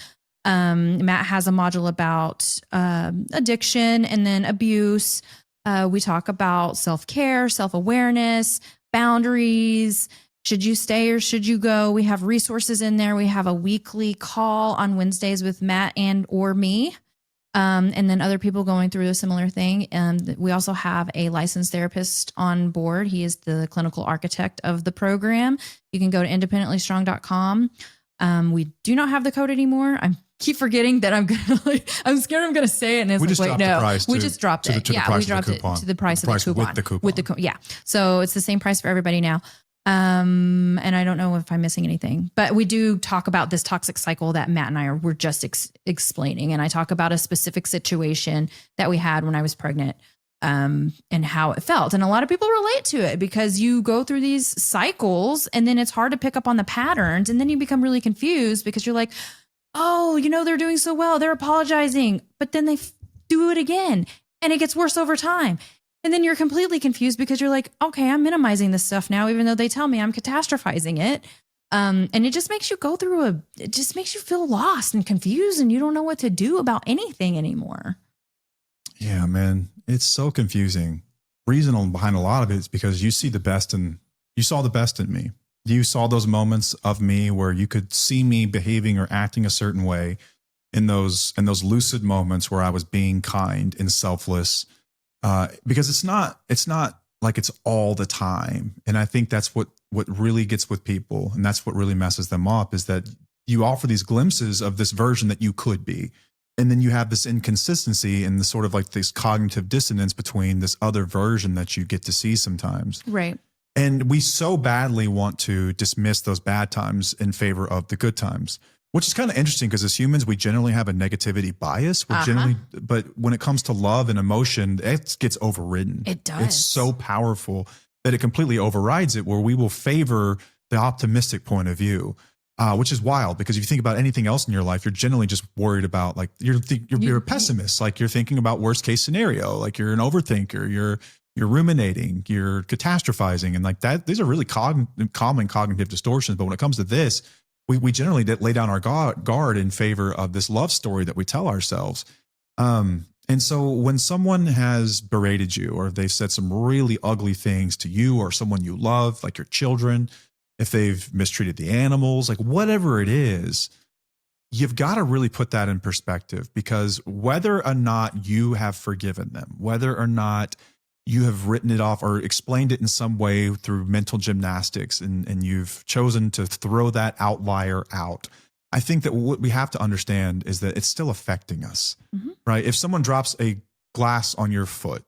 Matt has a module about addiction and then abuse. We talk about self-care, self-awareness, boundaries. Should you stay or should you go? We have resources in there. We have a weekly call on Wednesdays with Matt and or me. And then other people going through a similar thing. And we also have a licensed therapist on board. He is the clinical architect of the program. You can go to independentlystrong.com. We do not have the code anymore. I keep forgetting that I'm scared I'm gonna say it. And it's we like, wait, no, we just dropped it. Yeah, we dropped it to the price of the coupon. With the coupon. Yeah. So it's the same price for everybody now. And I don't know if I'm missing anything, but we do talk about this toxic cycle that Matt and I were just explaining. And I talk about a specific situation that we had when I was pregnant, and how it felt. And a lot of people relate to it because you go through these cycles and then it's hard to pick up on the patterns. And then you become really confused because you're like, oh, you know, they're doing so well. They're apologizing, but then they do it again and it gets worse over time. And then you're completely confused because you're like, okay, I'm minimizing this stuff now, even though they tell me I'm catastrophizing it. And it just makes you it just makes you feel lost and confused and you don't know what to do about anything anymore. Yeah, man, it's so confusing. Reason behind a lot of it is because you saw the best in me. You saw those moments of me where you could see me behaving or acting a certain way in those lucid moments where I was being kind and selfless. Because it's not like it's all the time. And I think that's what really gets with people. And that's what really messes them up is that you offer these glimpses of this version that you could be. And then you have this inconsistency and the sort of like this cognitive dissonance between this other version that you get to see sometimes. Right. And we so badly want to dismiss those bad times in favor of the good times. Which is kind of interesting because as humans, we generally have a negativity bias. But when it comes to love and emotion, it gets overridden. It does. It's so powerful that it completely overrides it, where we will favor the optimistic point of view, which is wild. Because if you think about anything else in your life, you're generally just worried about like you're a pessimist. Like you're thinking about worst case scenario. Like you're an overthinker. You're ruminating. You're catastrophizing, and like that. These are really common cognitive distortions. But when it comes to this, we generally lay down our guard in favor of this love story that we tell ourselves. And so when someone has berated you or they've said some really ugly things to you or someone you love, like your children, if they've mistreated the animals, like whatever it is, you've got to really put that in perspective because whether or not you have forgiven them, whether or not you have written it off or explained it in some way through mental gymnastics and you've chosen to throw that outlier out. I think that what we have to understand is that it's still affecting us, right? If someone drops a glass on your foot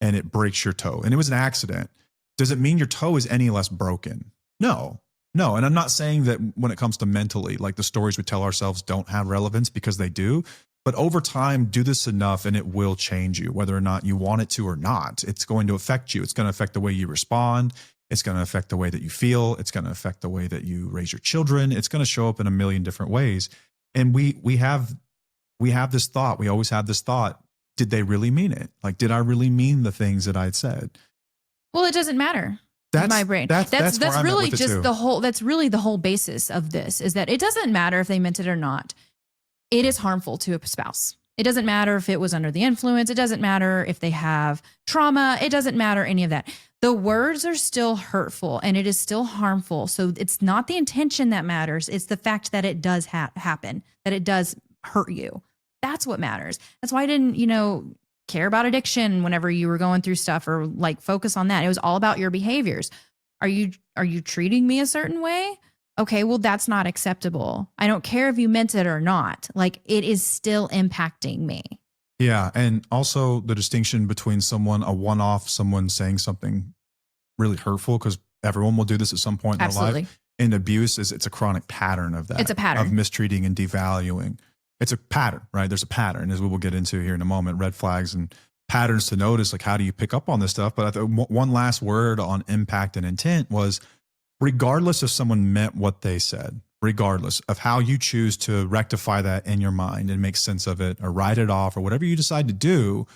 and it breaks your toe and it was an accident, does it mean your toe is any less broken? No. And I'm not saying that when it comes to mentally, like the stories we tell ourselves don't have relevance because they do. But over time, do this enough and it will change you, whether or not you want it to or not. It's going to affect you. It's going to affect the way you respond. It's going to affect the way that you feel. It's going to affect the way that you raise your children. It's going to show up in a million different ways. And we have this thought. We always have this thought. Did they really mean it? Like, did I really mean the things that I had said? Well, it doesn't matter. That's my brain. That's really just the whole. That's really the whole basis of this is that it doesn't matter if they meant it or not. It is harmful to a spouse. It doesn't matter if it was under the influence. It doesn't matter if they have trauma. It doesn't matter any of that. The words are still hurtful and it is still harmful. So it's not the intention that matters. It's the fact that it does happen, that it does hurt you. That's what matters. That's why I didn't, care about addiction whenever you were going through stuff or like focus on that. It was all about your behaviors. Are you treating me a certain way? Okay, well, that's not acceptable. I don't care if you meant it or not. Like, it is still impacting me. Yeah. And also the distinction between a one-off, someone saying something really hurtful, because everyone will do this at some point in their life. And abuse it's a chronic pattern of that. It's a pattern of mistreating and devaluing. It's a pattern, right? There's a pattern, as we will get into here in a moment, red flags and patterns to notice. Like, how do you pick up on this stuff? But one last word on impact and intent was, regardless if someone meant what they said, regardless of how you choose to rectify that in your mind and make sense of it or write it off or whatever you decide to do,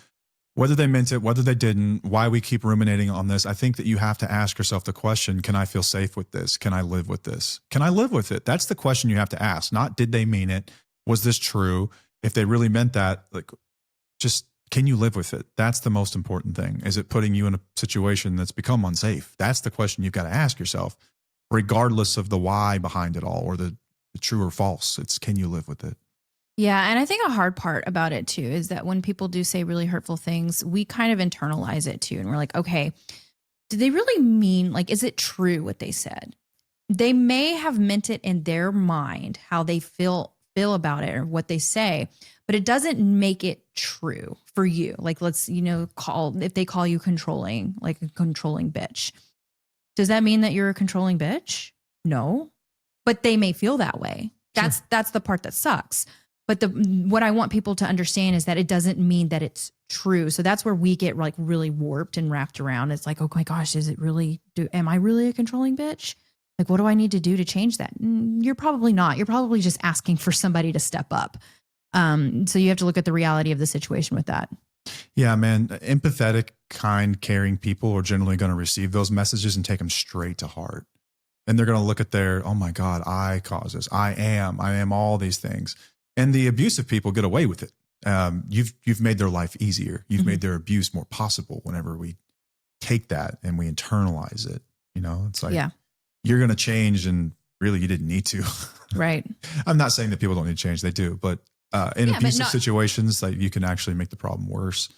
whether they meant it, whether they didn't, why we keep ruminating on this, I think that you have to ask yourself the question, can I feel safe with this? Can I live with this? Can I live with it? That's the question you have to ask, not did they mean it? Was this true? If they really meant that, like, just, can you live with it? That's the most important thing. Is it putting you in a situation that's become unsafe? That's the question you've got to ask yourself, regardless of the why behind it all or the true or false. It's, can you live with it? Yeah. And I think a hard part about it too is that when people do say really hurtful things, we kind of internalize it too. And we're like, okay, did they really mean, like, is it true what they said? They may have meant it in their mind, how they feel about it or what they say, but it doesn't make it true for you. Like, let's, if they call you controlling, like a controlling bitch, does that mean that you're a controlling bitch? No, but they may feel that way. That's the part that sucks. But what I want people to understand is that it doesn't mean that it's true. So that's where we get like really warped and wrapped around. It's like, oh my gosh, am I really a controlling bitch? Like, what do I need to do to change that? You're probably not. You're probably just asking for somebody to step up. So you have to look at the reality of the situation with that. Yeah, man. Empathetic, kind, caring people are generally going to receive those messages and take them straight to heart. And they're going to look at oh my God, I cause this. I am all these things. And the abusive people get away with it. You've made their life easier. You've made their abuse more possible whenever we take that and we internalize it. It's like, you're going to change, and really you didn't need to. Right. I'm not saying that people don't need to change. They do. But in abusive situations, like, you can actually make the problem worse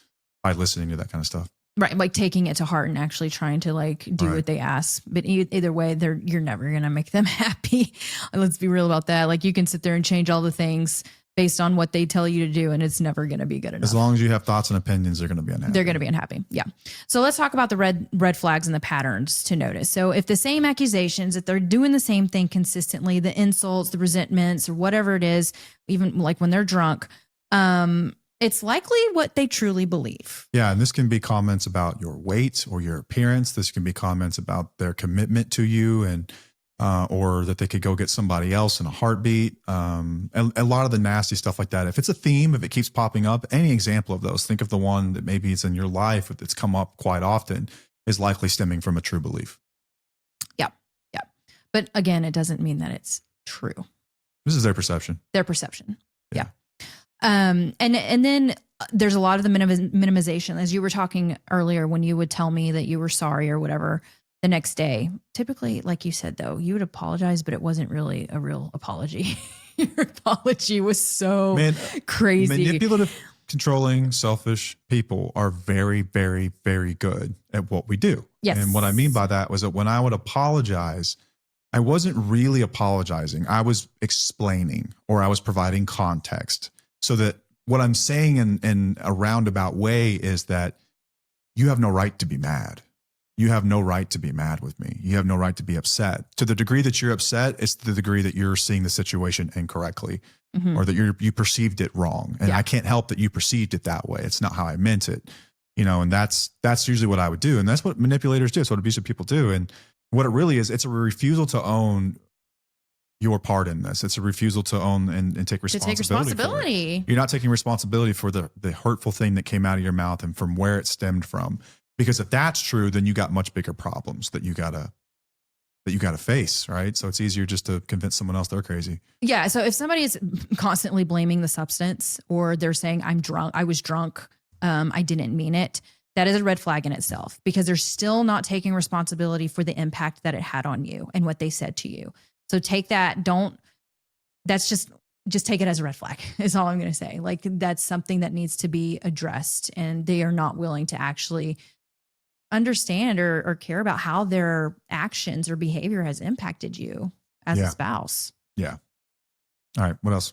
by listening to that kind of stuff. Right. Like taking it to heart and actually trying to like do what they ask. But either way, you're never going to make them happy. Let's be real about that. Like, you can sit there and change all the things based on what they tell you to do, and it's never going to be good enough. As long as you have thoughts and opinions, they're going to be unhappy. They're going to be unhappy. Yeah. So let's talk about the red flags and the patterns to notice. So if the same accusations, if they're doing the same thing consistently, the insults, the resentments, or whatever it is, even like when they're drunk, it's likely what they truly believe. Yeah. And this can be comments about your weight or your appearance. This can be comments about their commitment to you, and or that they could go get somebody else in a heartbeat. And a lot of the nasty stuff like that. If it's a theme, if it keeps popping up, any example of those, think of the one that maybe it's in your life that's come up quite often, is likely stemming from a true belief. Yeah. Yeah. But again, it doesn't mean that it's true. This is their perception. Their perception. Yeah. And then there's a lot of the minimization, as you were talking earlier, when you would tell me that you were sorry or whatever the next day. Typically, like you said, though, you would apologize, but it wasn't really a real apology. Your apology was so crazy. Manipulative, controlling, selfish people are very, very, very good at what we do. Yes. And what I mean by that was that when I would apologize, I wasn't really apologizing. I was explaining, or I was providing context, so that what I'm saying in a roundabout way is that you have no right to be mad. You have no right to be mad with me. You have no right to be upset. To the degree that you're upset, it's the degree that you're seeing the situation incorrectly, or that you perceived it wrong. And I can't help that you perceived it that way. It's not how I meant it, and that's usually what I would do. And that's what manipulators do. It's what abusive people do. And what it really is, it's a refusal to own your part in this. It's a refusal to own and take responsibility. To take responsibility. You're not taking responsibility for the hurtful thing that came out of your mouth and from where it stemmed from. Because if that's true, then you got much bigger problems that you gotta face, right? So it's easier just to convince someone else they're crazy. Yeah. So if somebody is constantly blaming the substance, or they're saying I was drunk, I didn't mean it, that is a red flag in itself, because they're still not taking responsibility for the impact that it had on you and what they said to you. So take that. That's just just take it as a red flag is all I'm going to say. Like that's something that needs to be addressed, and they are not willing to actually understand or care about how their actions or behavior has impacted you as a spouse. Yeah. All right. What else?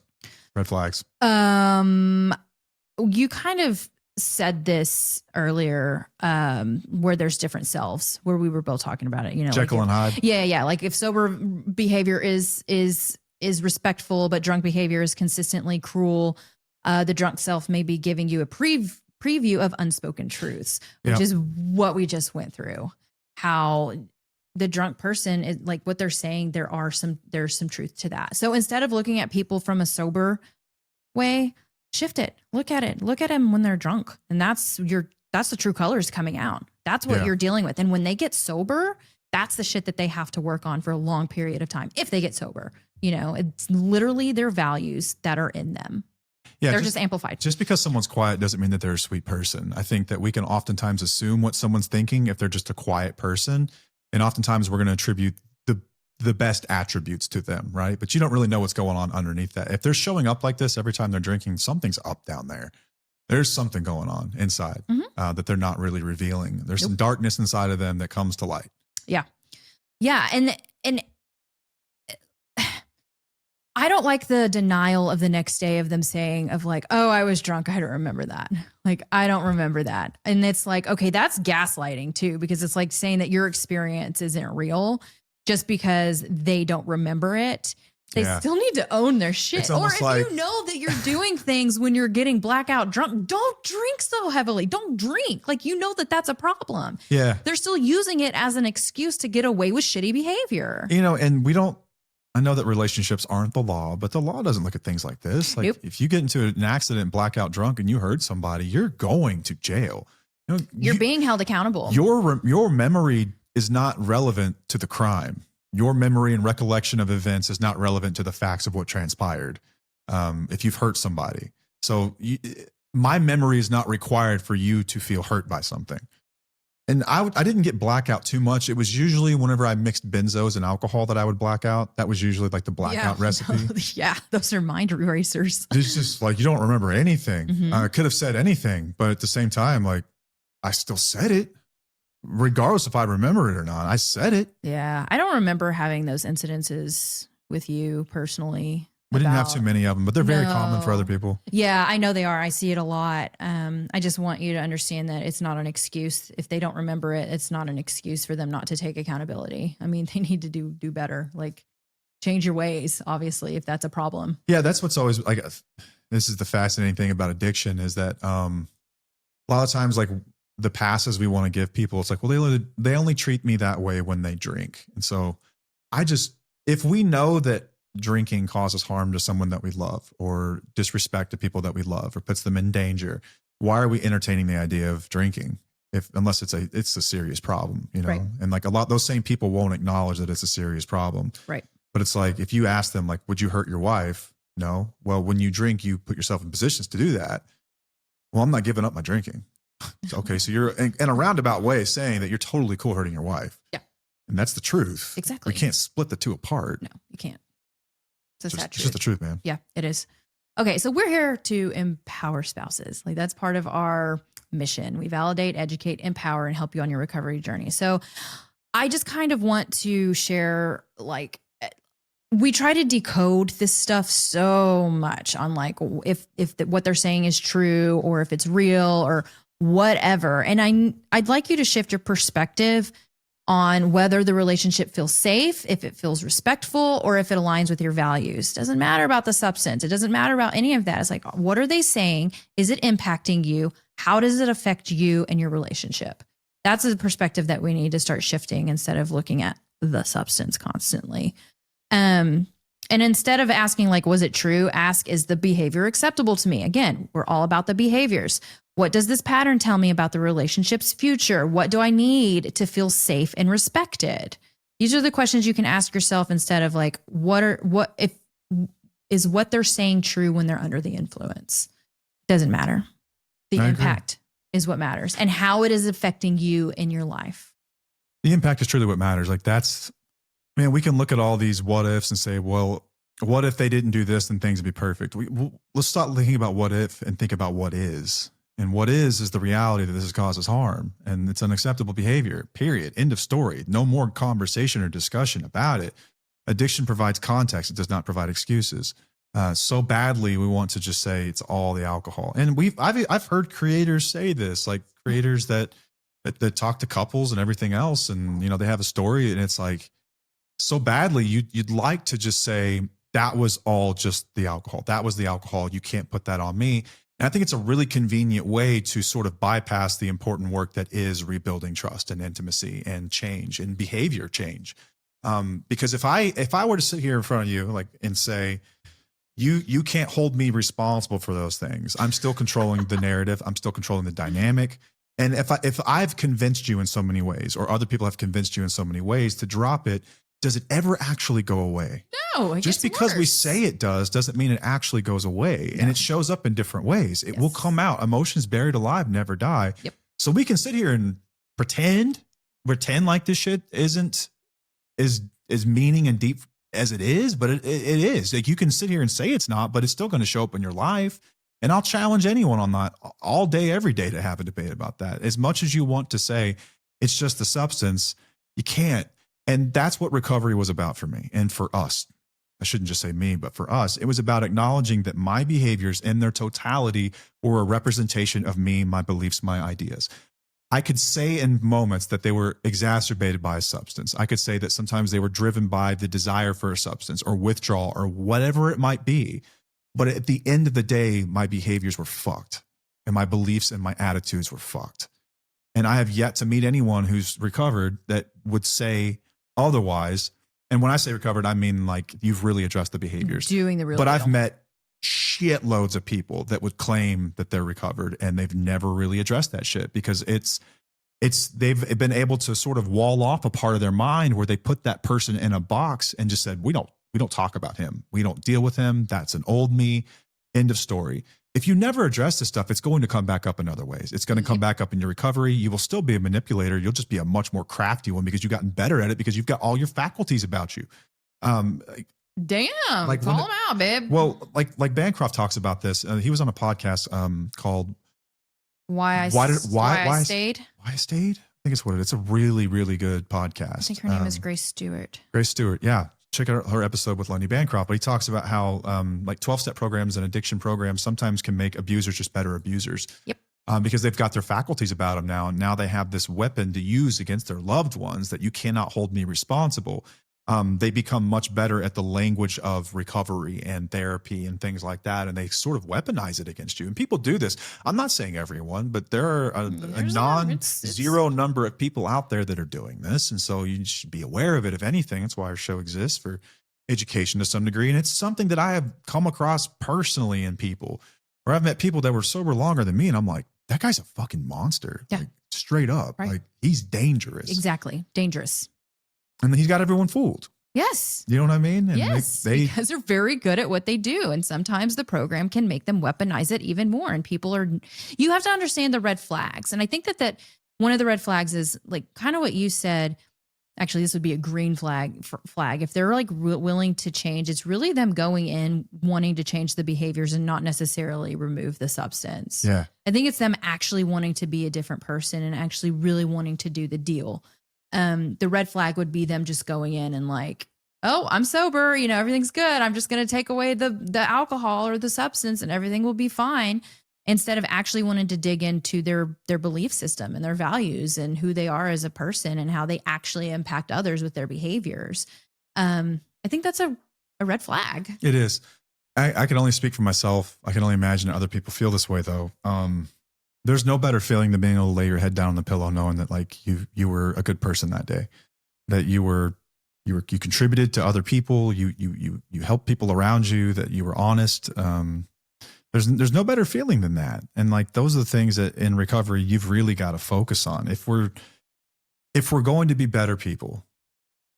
Red flags. You kind of said this earlier, where there's different selves, where we were both talking about it, Jekyll and Hyde. Yeah. Like if sober behavior is respectful, but drunk behavior is consistently cruel, the drunk self may be giving you a preview of unspoken truths, which is what we just went through. How the drunk person is like what they're saying. There's some truth to that. So instead of looking at people from a sober way, shift it. Look at them when they're drunk. And that's the true colors coming out. That's what you're dealing with. And when they get sober, that's the shit that they have to work on for a long period of time. If they get sober, it's literally their values that are in them. Yeah, they're just amplified. Just because someone's quiet doesn't mean that they're a sweet person. I think that we can oftentimes assume what someone's thinking if they're just a quiet person. And oftentimes we're going to attribute the best attributes to them, right? But you don't really know what's going on underneath that. If they're showing up like this every time they're drinking, something's up down there. There's something going on inside that they're not really revealing. There's some darkness inside of them that comes to light. Yeah. Yeah. And I don't like the denial of the next day of them saying of like, oh, I was drunk. I don't remember that. Like, I don't remember that. And it's like, okay, that's gaslighting too, because it's like saying that your experience isn't real just because they don't remember it. They still need to own their shit. Or if you know that you're doing things when you're getting blackout drunk, don't drink so heavily. Don't drink. Like, that that's a problem. Yeah. They're still using it as an excuse to get away with shitty behavior. And I know that relationships aren't the law, but the law doesn't look at things like this. Like if you get into an accident, blackout drunk, and you hurt somebody, you're going to jail. You're being held accountable. Your memory is not relevant to the crime. Your memory and recollection of events is not relevant to the facts of what transpired. If you've hurt somebody. So my memory is not required for you to feel hurt by something. And I didn't get blackout too much. It was usually whenever I mixed benzos and alcohol that I would black out. That was usually like the blackout recipe. Yeah, those are mind erasers. It's just like you don't remember anything. I could have said anything, but at the same time, like I still said it. Regardless if I remember it or not, I said it. Yeah, I don't remember having those incidences with you personally. We didn't have too many of them, but they're very common for other people. Yeah, I know they are. I see it a lot. I just want you to understand that it's not an excuse. If they don't remember it, it's not an excuse for them not to take accountability. I mean, they need to do better. Like, change your ways, obviously, if that's a problem. Yeah, that's what's always like. This is the fascinating thing about addiction is that a lot of times, like the passes we want to give people, it's like, well, they only treat me that way when they drink, and so if we know that drinking causes harm to someone that we love or disrespect to people that we love or puts them in danger, why are we entertaining the idea of drinking unless it's a serious problem, Right. And like those same people won't acknowledge that it's a serious problem. Right. But it's like, if you ask them, like, would you hurt your wife? No. Well, when you drink, you put yourself in positions to do that. Well, I'm not giving up my drinking. Okay. So you're in a roundabout way saying that you're totally cool hurting your wife. Yeah. And that's the truth. Exactly. We can't split the two apart. No, you can't. It's just the truth, man. Yeah, it is. Okay, so we're here to empower spouses. Like that's part of our mission. We validate, educate, empower, and help you on your recovery journey. So I just kind of want to share, like, we try to decode this stuff so much on like if what they're saying is true or if it's real or whatever. And I'd like you to shift your perspective on whether the relationship feels safe, if it feels respectful, or if it aligns with your values. Doesn't matter about the substance. It doesn't matter about any of that. It's like, what are they saying? Is it impacting you? How does it affect you and your relationship? That's a perspective that we need to start shifting instead of looking at the substance constantly. And instead of asking like, was it true? Ask, is the behavior acceptable to me? Again, we're all about the behaviors. What does this pattern tell me about the relationship's future? What do I need to feel safe and respected? These are the questions you can ask yourself instead of like, is what they're saying true when they're under the influence? Doesn't matter. The impact is what matters and how it is affecting you in your life. The impact is truly what matters. Like man, we can look at all these what ifs and say, well, What if they didn't do this and things would be perfect? Let's stop thinking about what if and think about what is. And what is the reality that this causes harm and it's unacceptable behavior, period. End of story. No more conversation or discussion about it. Addiction provides context. It does not provide excuses. So badly, we want to just say it's all the alcohol. And I've heard creators say this, like creators that talk to couples and everything else. And, you know, they have a story and it's like, so badly, you'd like to just say, that was all just the alcohol. That was the alcohol. You can't put that on me. And I think it's a really convenient way to sort of bypass the important work that is rebuilding trust and intimacy and change and behavior change. Because if I were to sit here in front of you like and say, you can't hold me responsible for those things, I'm still controlling the narrative. I'm still controlling the dynamic. And if I've convinced you in so many ways, or other people have convinced you in so many ways to drop it, does it ever actually go away? No, just because we say it doesn't mean it actually goes away. Yeah. And it shows up in different ways. It will come out. Emotions buried alive never die. Yep. So we can sit here and pretend like this shit isn't as meaning and deep as it is, but it is. Like, you can sit here and say it's not, but it's still going to show up in your life. And I'll challenge anyone on that all day, every day, to have a debate about that. As much as you want to say it's just the substance, you can't. And that's what recovery was about for me and for us. I shouldn't just say me, but for us, it was about acknowledging that my behaviors in their totality were a representation of me, my beliefs, my ideas. I could say in moments that they were exacerbated by a substance. I could say that sometimes they were driven by the desire for a substance or withdrawal or whatever it might be. But at the end of the day, my behaviors were fucked and my beliefs and my attitudes were fucked. And I have yet to meet anyone who's recovered that would say otherwise. And when I say recovered, I mean like you've really addressed the behaviors. Doing the real But deal. I've met shitloads of people that would claim that they're recovered and they've never really addressed that shit, because they've been able to sort of wall off a part of their mind where they put that person in a box and just said, we don't talk about him. We don't deal with him. That's an old me. End of story. If you never address this stuff, it's going to come back up in other ways. It's going to come back up in your recovery. You will still be a manipulator. You'll just be a much more crafty one because you've gotten better at it, because you've got all your faculties about you. Damn, like call him out, babe. Well, like Bancroft talks about this. He was on a podcast called Why I Stayed. Why I Stayed? I think it's what it is. It's a really, really good podcast. I think her name is Grace Stewart. Grace Stewart, yeah. Check out her episode with Lenny Bancroft. But he talks about how like 12-step programs and addiction programs sometimes can make abusers just better abusers. Yep. Because they've got their faculties about them now. And now they have this weapon to use against their loved ones that you cannot hold me responsible. They become much better at the language of recovery and therapy and things like that. And they sort of weaponize it against you. And people do this. I'm not saying everyone, but there are a non-zero number of people out there that are doing this. And so you should be aware of it, if anything. That's why our show exists, for education to some degree. And it's something that I have come across personally in people, where I've met people that were sober longer than me. And I'm like, that guy's a fucking monster. Yeah. Like, straight up. Right. Like, he's dangerous. Exactly. Dangerous. And he's got everyone fooled. Yes. You know what I mean? And yes. Because they're very good at what they do. And sometimes the program can make them weaponize it even more. And you have to understand the red flags. And I think that one of the red flags is like kind of what you said. Actually, this would be a green flag. If they're like willing to change, it's really them going in, wanting to change the behaviors and not necessarily remove the substance. Yeah. I think it's them actually wanting to be a different person and actually really wanting to do the deal. The red flag would be them just going in and like, oh, I'm sober, everything's good. I'm just going to take away the alcohol or the substance and everything will be fine. Instead of actually wanting to dig into their belief system and their values and who they are as a person and how they actually impact others with their behaviors. I think that's a red flag. It is. I can only speak for myself. I can only imagine that other people feel this way though. There's no better feeling than being able to lay your head down on the pillow knowing that like you were a good person that day, that you contributed to other people, you helped people around you, that you were honest. There's no better feeling than that. And like those are the things that in recovery you've really got to focus on. If we're going to be better people.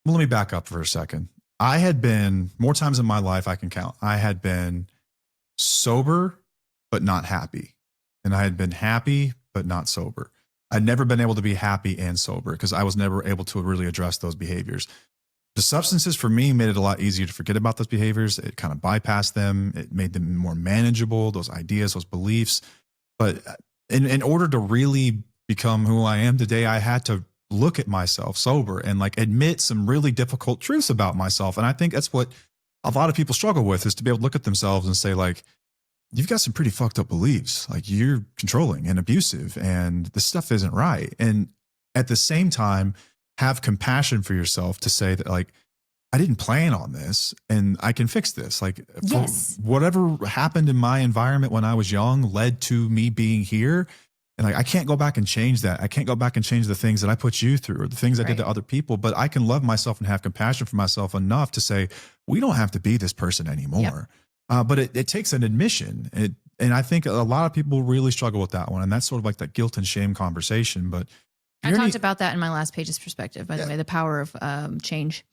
Well, let me back up for a second. I had been, more times in my life I can count, I had been sober but not happy. And I had been happy, but not sober. I'd never been able to be happy and sober because I was never able to really address those behaviors. The substances for me made it a lot easier to forget about those behaviors. It kind of bypassed them. It made them more manageable, those ideas, those beliefs. But in order to really become who I am today, I had to look at myself sober and like admit some really difficult truths about myself. And I think that's what a lot of people struggle with, is to be able to look at themselves and say, like, you've got some pretty fucked up beliefs. Like, you're controlling and abusive and this stuff isn't right. And at the same time, have compassion for yourself to say that, like, I didn't plan on this and I can fix this. Like, Yes. whatever happened in my environment when I was young led to me being here. And like, I can't go back and change that. I can't go back and change the things that I put you through or the things I did to other people, but I can love myself and have compassion for myself enough to say, we don't have to be this person anymore. But it takes an admission. And I think a lot of people really struggle with that one. And that's sort of like that guilt and shame conversation. But I talked about that in my last page's perspective, by the way, the power of change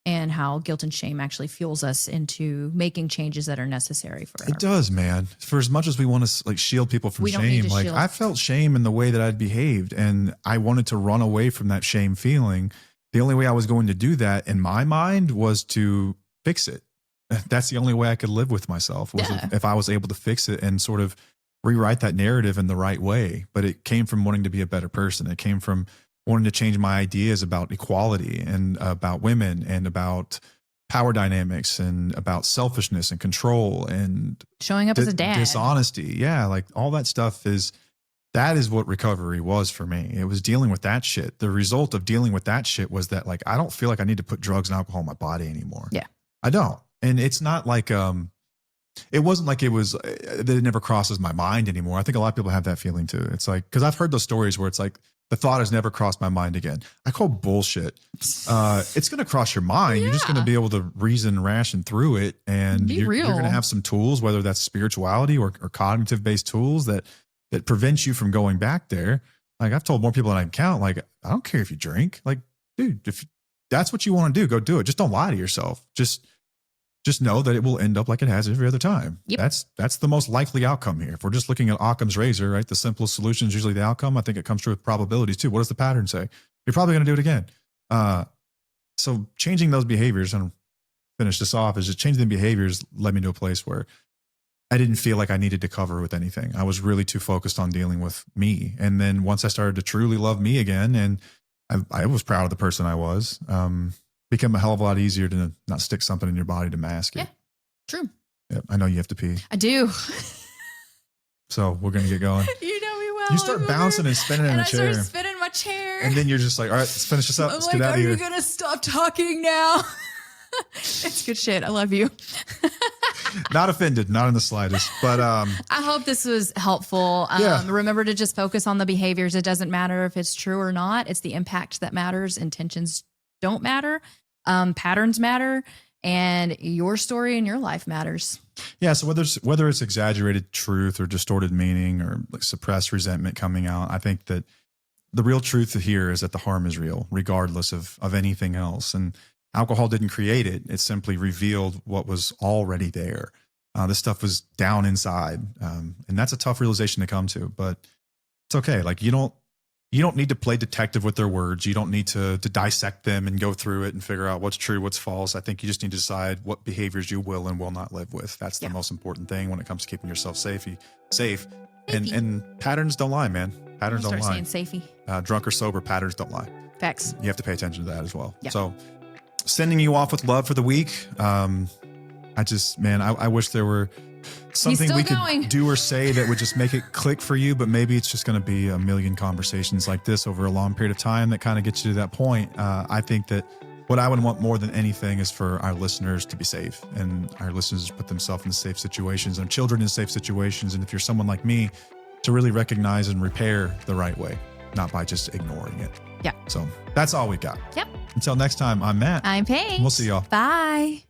and how guilt and shame actually fuels us into making changes that are necessary for it does, man. For as much as we want to like shield people from shame, like I felt shame in the way that I'd behaved and I wanted to run away from that shame feeling. The only way I was going to do that in my mind was to fix it. That's the only way I could live with myself, was if I was able to fix it and sort of rewrite that narrative in the right way. But it came from wanting to be a better person. It came from wanting to change my ideas about equality and about women and about power dynamics and about selfishness and control and showing up as a dad, dishonesty. Yeah. Like all that stuff that is what recovery was for me. It was dealing with that shit. The result of dealing with that shit was that, like, I don't feel like I need to put drugs and alcohol in my body anymore. Yeah. I don't. And it's not like, it wasn't like that it never crosses my mind anymore. I think a lot of people have that feeling too. It's like, because I've heard those stories where it's like, the thought has never crossed my mind again. I call bullshit. It's going to cross your mind. You're just going to be able to reason, ration through it. And you're going to have some tools, whether that's spirituality or cognitive based tools that prevent you from going back there. Like, I've told more people than I can count, like, I don't care if you drink. Like, dude, if that's what you want to do, go do it. Just don't lie to yourself. Just know that it will end up like it has every other time. Yep. That's the most likely outcome here. If we're just looking at Occam's razor, right? The simplest solution is usually the outcome. I think it comes true with probabilities too. What does the pattern say? You're probably going to do it again. So changing those behaviors, and finish this off, is just changing the behaviors led me to a place where I didn't feel like I needed to cover with anything. I was really too focused on dealing with me. And then once I started to truly love me again, and I was proud of the person I was, become a hell of a lot easier to not stick something in your body to mask it. Yeah, true. Yeah, I know you have to pee. I do. So we're going to get going. You know me well. You start bouncing and spinning in the chair. I start spinning my chair. And then you're just like, all right, let's finish this up. I'm Let's like, get out of here. are you going to stop talking now? It's good shit. I love you. Not offended, not in the slightest. But I hope this was helpful. Remember to just focus on the behaviors. It doesn't matter if it's true or not. It's the impact that matters. Intentions don't matter. Patterns matter. And your story and your life matters. Yeah. So whether it's exaggerated truth or distorted meaning or like suppressed resentment coming out, I think that the real truth here is that the harm is real, regardless of anything else. And alcohol didn't create it. It simply revealed what was already there. This stuff was down inside. And that's a tough realization to come to, but it's okay. Like, you don't need to play detective with their words. You don't need to dissect them and go through it and figure out what's true, what's false. I think you just need to decide what behaviors you will and will not live with. That's the most important thing when it comes to keeping yourself safe. And patterns don't lie, man. Patterns don't lie. Start saying safety. Drunk or sober, patterns don't lie. Facts. You have to pay attention to that as well. Yeah. So sending you off with love for the week. I wish there were something we could do or say that would just make it click for you, but maybe it's just going to be a million conversations like this over a long period of time that kind of gets you to that point. I think that what I would want more than anything is for our listeners to be safe, and our listeners to put themselves in safe situations and children in safe situations. And if you're someone like me, to really recognize and repair the right way, not by just ignoring it. Yeah. So that's all we got. Yep. Until next time, I'm Matt. I'm Paige. We'll see y'all. Bye.